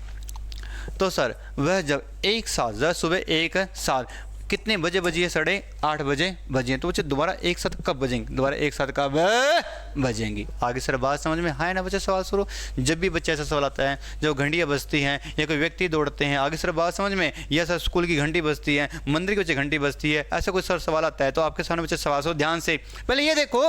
तो सर वह जब एक साथ सुबह एक साथ कितने बजे बजी है, 8:30 बजे बजी है। तो बच्चे दोबारा एक साथ कब बजेंगे, दोबारा एक साथ कब बजेंगी। आगे सर बात समझ में है ना बच्चे, सवाल शुरू। जब भी बच्चे ऐसा सवाल आता है जो घंटियाँ बजती हैं या कोई व्यक्ति दौड़ते हैं, आगे सर बात समझ में, या सर स्कूल की घंटी बजती है, मंदिर की बच्चे घंटी बजती है, ऐसा कोई सर सवाल आता है तो आपके सामने बच्चे सवाल सुनो ध्यान से। पहले ये देखो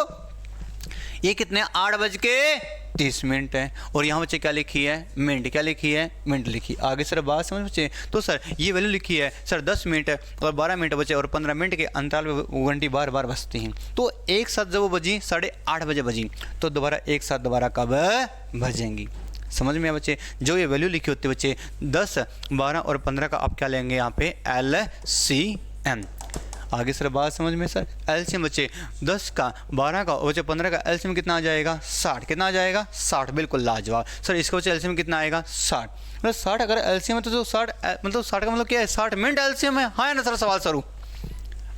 ये कितने 8:30 है, और यहाँ बच्चे क्या लिखी है, मिनट, क्या लिखी है, मिनट लिखी। आगे सर बात समझ बच्चे, तो सर ये वैल्यू लिखी है सर 10 मिनट और 12 मिनट बचे और 15 मिनट के अंतराल में घंटी बार बार बजती हैं। तो एक साथ जब वो बजी 8:30 बजे बजी, तो दोबारा एक साथ दोबारा कब बजेंगी। समझ में आया बच्चे, जो ये वैल्यू लिखी होती है बच्चे 10, 12 और 15 का आप क्या लेंगे यहाँ पे, LCM। आगे सर बात समझ में सर, एलसीएम बच्चे 10 का 12 का और बच्चे 15 का एलसीएम कितना आ जाएगा, 60। कितना आ जाएगा, 60। बिल्कुल लाजवाब सर। इसका बच्चे एलसीएम कितना आएगा, 60। मतलब 60 अगर एलसीएम है तो जो 60 मतलब 60 का मतलब क्या है, 60 मिनट एलसीएम है। हाँ है ना सर, सवाल शुरू।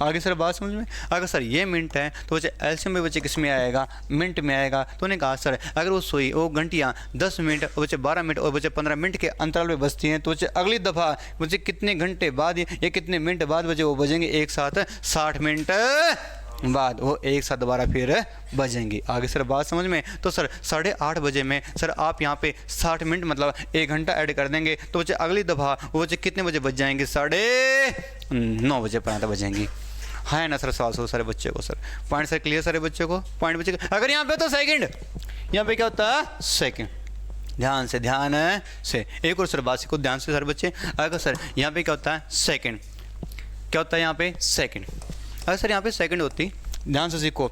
आगे सर बात समझ में, अगर सर ये मिनट है तो बच्चे एलसीएम में बच्चे किस में आएगा, मिनट में आएगा। तो उन्होंने कहा सर अगर वो घंटियाँ 10 मिनट और बच्चे 12 मिनट और बच्चे 15 मिनट के अंतराल में बजती हैं, तो बच्चे अगली दफ़ा बच्चे कितने घंटे बाद या कितने मिनट बाद बच्चे वो बजेंगे, एक साथ 60 मिनट बाद वो एक साथ दोबारा फिर बजेंगे। आगे सर बात समझ में, तो सर 8:30 बजे में सर आप यहाँ पे 60 मिनट मतलब 1 घंटा ऐड कर देंगे, तो बच्चे अगली दफ़ा वो बच्चे कितने बजे बज जाएंगे, 9:30 बजे पर बजेंगी। है ना सर सवाल सो सारे बच्चे को सर, पॉइंट सर क्लियर सारे बच्चे को, पॉइंट बच्चे को। अगर यहाँ पे तो सेकंड, यहाँ पे क्या होता है सेकंड, ध्यान से एक और सर बात को ध्यान से सर बच्चे। अगर सर यहाँ पे क्या होता है सेकंड, क्या होता है यहाँ पे सेकंड, अगर सर यहाँ पे सेकंड होती, ध्यान से सीखो,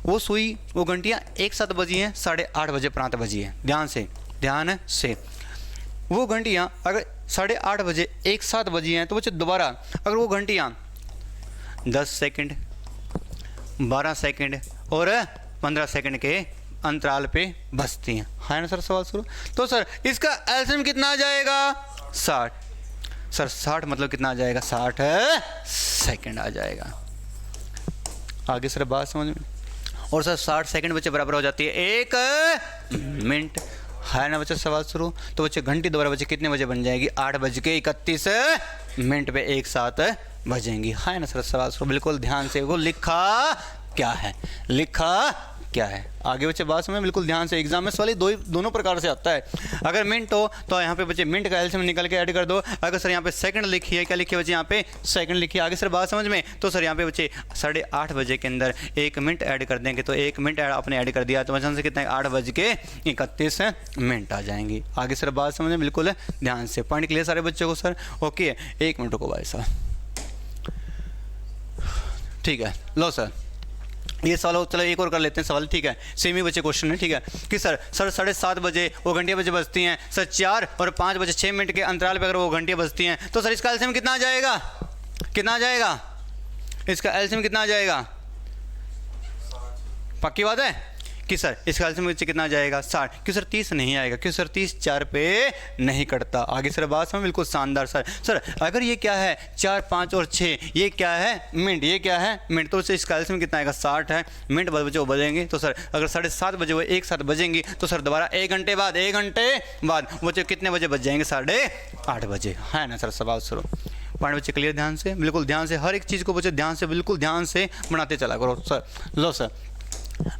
वो सुई वो घंटियाँ एक साथ बजी हैं, 8:30 बजे प्रांत बजी है, ध्यान से वो घंटियाँ अगर 8:30 बजे एक साथ बजी हैं तो बच्चे दोबारा अगर वो घंटियाँ 10 सेकंड 12 सेकंड और 15 सेकंड के अंतराल पे बजती हैं, है ना सर सवाल शुरू। तो सर इसका एलसीएम कितना आ जाएगा 60, सर 60 मतलब कितना आ जाएगा 60 सेकंड आ जाएगा। आगे सर बात समझ में, और सर 60 सेकंड बच्चे बराबर हो जाती है 1 मिनट, है ना बच्चे सवाल शुरू। तो बच्चे घंटी दोबारा बच्चे कितने बजे बन जाएगी 8:31 पे एक साथ बजेंगी, है ना सर सवाल शुरू। बिल्कुल ध्यान से वो लिखा क्या है आगे बच्चे बात समझ, बिल्कुल ध्यान से। एग्जाम में सवाल दोनों प्रकार से आता है। अगर मिनट हो तो यहाँ पे बच्चे मिनट का एलसीएम निकल के ऐड कर दो। अगर सर यहाँ पे सेकंड लिखी है, क्या लिखी है बच्चे यहाँ पे सेकंड लिखी है। आगे सर बात समझ में, तो सर यहाँ पे बच्चे 8:30 बजे के अंदर 1 मिनट ऐड कर देंगे, तो 1 मिनट आपने ऐड कर दिया तो वजन से कितना 8:31 आ जाएंगी। आगे सर बात समझ में, बिल्कुल ध्यान से। पॉइंट क्लियर सारे बच्चों को सर, ओके 1 मिनट को भाई साहब, ठीक है। लो सर ये सवाल चलो एक और कर लेते हैं सवाल, ठीक है। सेम ही बच्चे क्वेश्चन है, ठीक है कि सर 7:30 बजे वो घंटियाँ बजे बजती हैं, सर 4 और 5 बजे 6 मिनट के अंतराल पे अगर वो घंटियाँ बजती हैं तो सर इसका एलसीएम कितना आ जाएगा, इसका एलसीएम कितना आ जाएगा, पक्की बात है कि सर इसका एलसीएम कितना आ जाएगा 60। क्यों सर 30 नहीं आएगा, क्यों सर 30 4 पे नहीं कटता। आगे सर बात समझ, बिल्कुल शानदार सर अगर ये क्या है 4 5 और 6 ये क्या है मिनट, ये क्या है मिनट, तो इसका एलसीएम कितना आएगा 60 है। मिनट बजे वो बजेंगे तो सर अगर 7:30 बजे वो एक साथ बजेंगी तो सर दोबारा 1 घंटे बाद वो कितने बजे बज जाएंगे 8:30 बजे, है ना सर सवाल शुरू। पॉइंट बच्चे क्लियर, ध्यान से बिल्कुल ध्यान से, हर एक चीज़ को बच्चे ध्यान से बिल्कुल ध्यान से बनाते चला करो सर। लो सर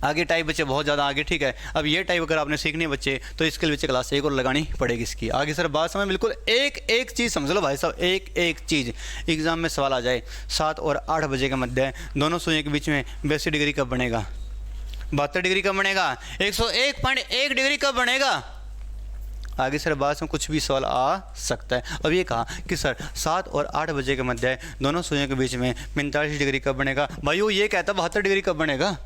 आगे टाइप बच्चे बहुत ज़्यादा आगे, ठीक है। अब ये टाइप अगर आपने सीखनी है बच्चे तो इसके लिए बच्चे क्लास एक और लगानी पड़ेगी इसकी। आगे सर बात समझ, बिल्कुल एक चीज़ समझ लो भाई साहब, एक चीज़ एग्जाम में सवाल आ जाए 7 और 8 बजे के मध्य दोनों सुइयों के बीच में 82 डिग्री कब बनेगा, 72 डिग्री कब बनेगा, 101.1 डिग्री कब बनेगा। आगे सर बात में कुछ भी सवाल आ सकता है। अब ये कहा कि सर 7 और 8 बजे के मध्य दोनों सुइयों के बीच में 45 डिग्री कब बनेगा। भाई वो ये कहता 72 डिग्री कब बनेगा,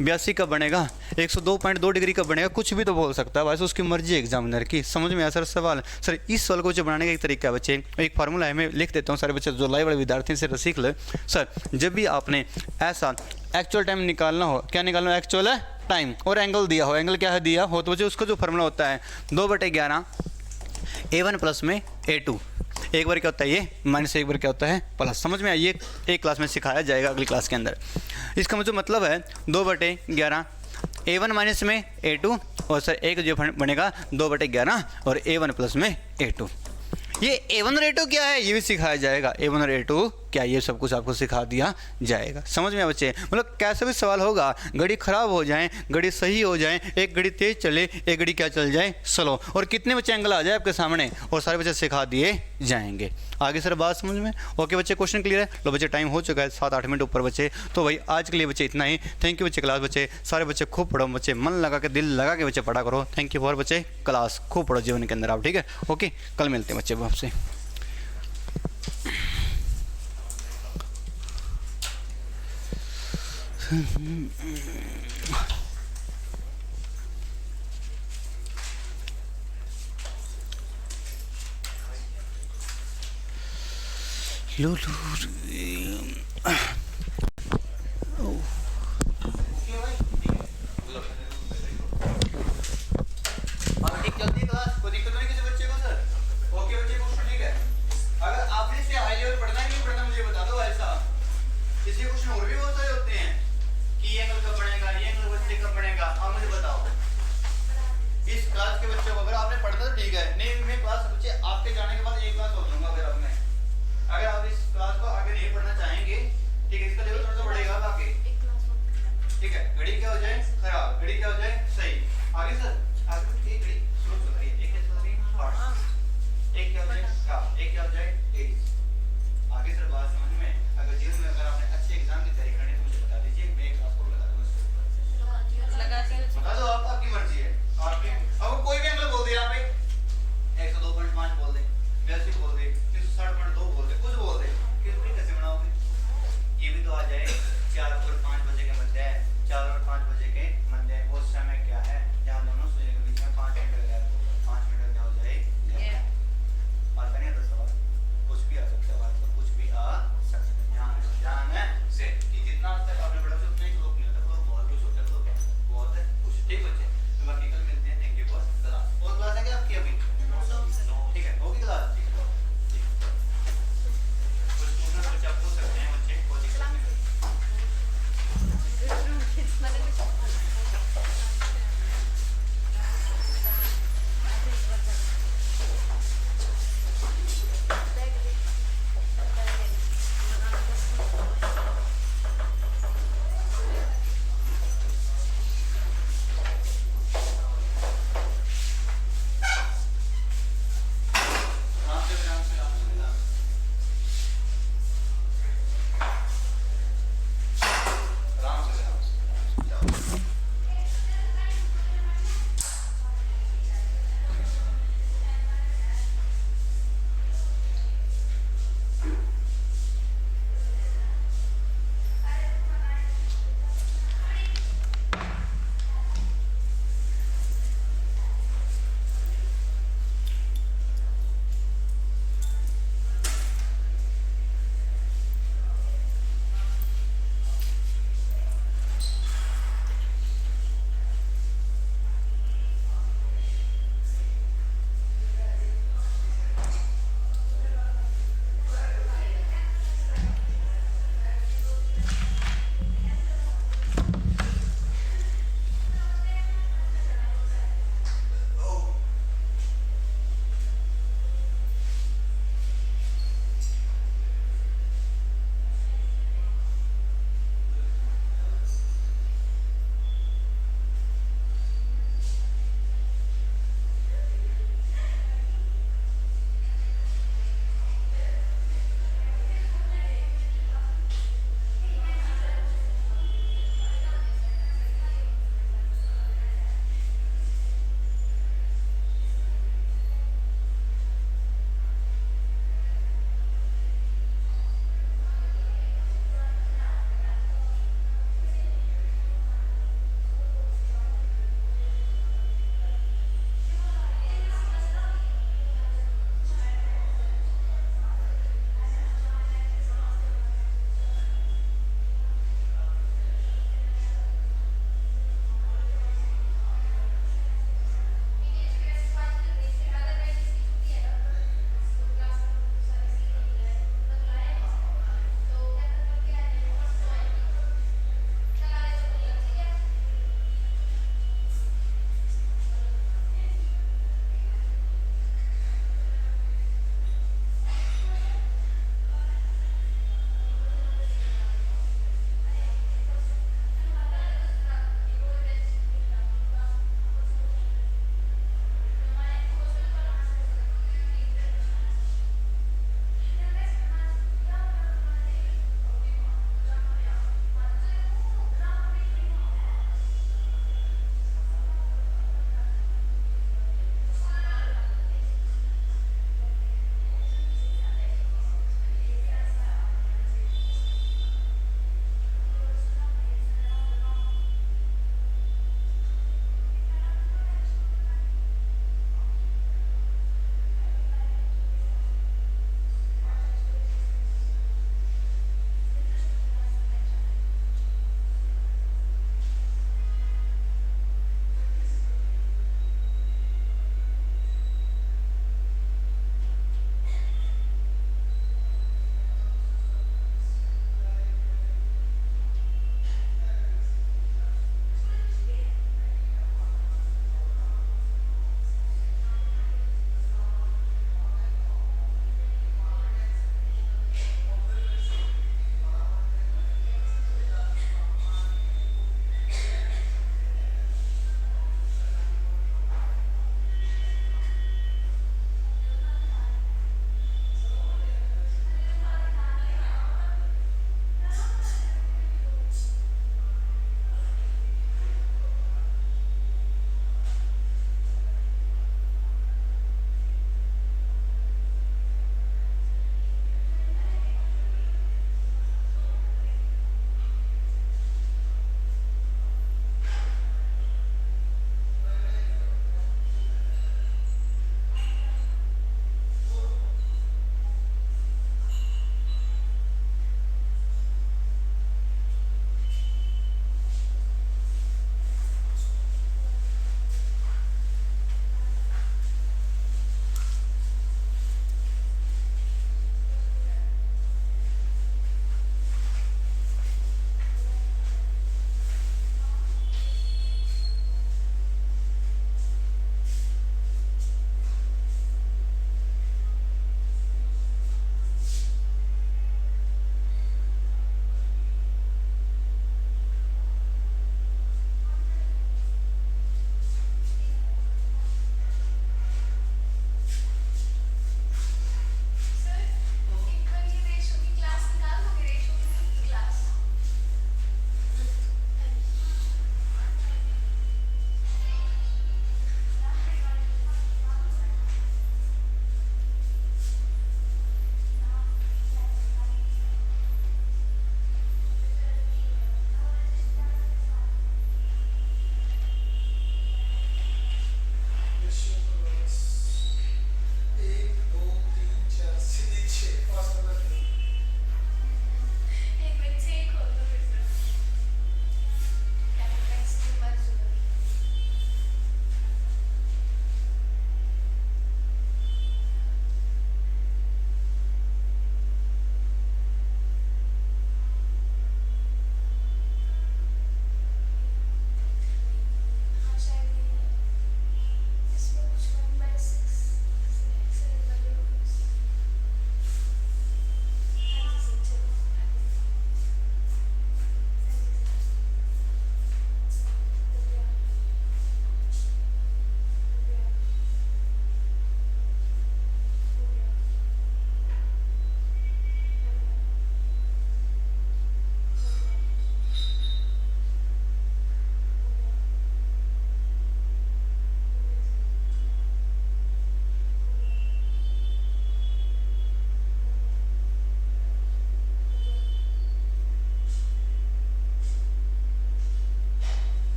82 कब बनेगा, 102.2 डिग्री कब बनेगा, कुछ भी तो बोल सकता है भाई, उसकी मर्जी है एग्जामिनर की। समझ में आया सर सवाल। सर इस सवाल को बनाने का एक तरीका है बच्चे, एक फार्मूला है मैं लिख देता हूँ सारे बच्चे जो लाइव वाले विद्यार्थी से सीख ले। सर जब भी आपने ऐसा एक्चुअल टाइम निकालना हो, क्या निकालना हो एक्चुअल टाइम, और एंगल दिया हो, एंगल क्या है दिया हो, तो बच्चे उसका जो फार्मूला होता है 2/11 A1 प्लस में A2, एक बार क्या होता है ये माइनस, एक बार क्या होता है प्लस। समझ में आइए, एक क्लास में सिखाया जाएगा अगली क्लास के अंदर। इसका मुझे मतलब है 2/11 A1 माइनस में A2, और सर एक जो बनेगा 2/11 और A1 प्लस में A2। ये A1 और A2 क्या है ये भी सिखाया जाएगा, A1 और A2 क्या, ये सब कुछ आपको सिखा दिया जाएगा। समझ में बच्चे, मतलब कैसे भी सवाल होगा, घड़ी खराब हो जाए, घड़ी सही हो जाए, एक घड़ी तेज चले, एक घड़ी क्या चल जाए स्लो, और कितने बच्चे एंगल आ जाए आपके सामने और सारे बच्चे सिखा दिए जाएंगे। आगे सर बात समझ में, ओके बच्चे क्वेश्चन क्लियर है। लो बच्चे टाइम हो चुका है 7-8 मिनट ऊपर बच्चे, तो भाई आज के लिए बच्चे इतना ही। थैंक यू बच्चे, क्लास बच्चे सारे बच्चे खूब पढ़ो बच्चे, मन लगा के दिल लगा के बच्चे पढ़ा करो। थैंक यू फॉर बच्चे, क्लास खूब पढ़ो जीवन के अंदर आप, ठीक है ओके। कल मिलते हैं बच्चे आपसे। ठीक है, घड़ी क्या हो जाए खराब, घड़ी क्या हो जाए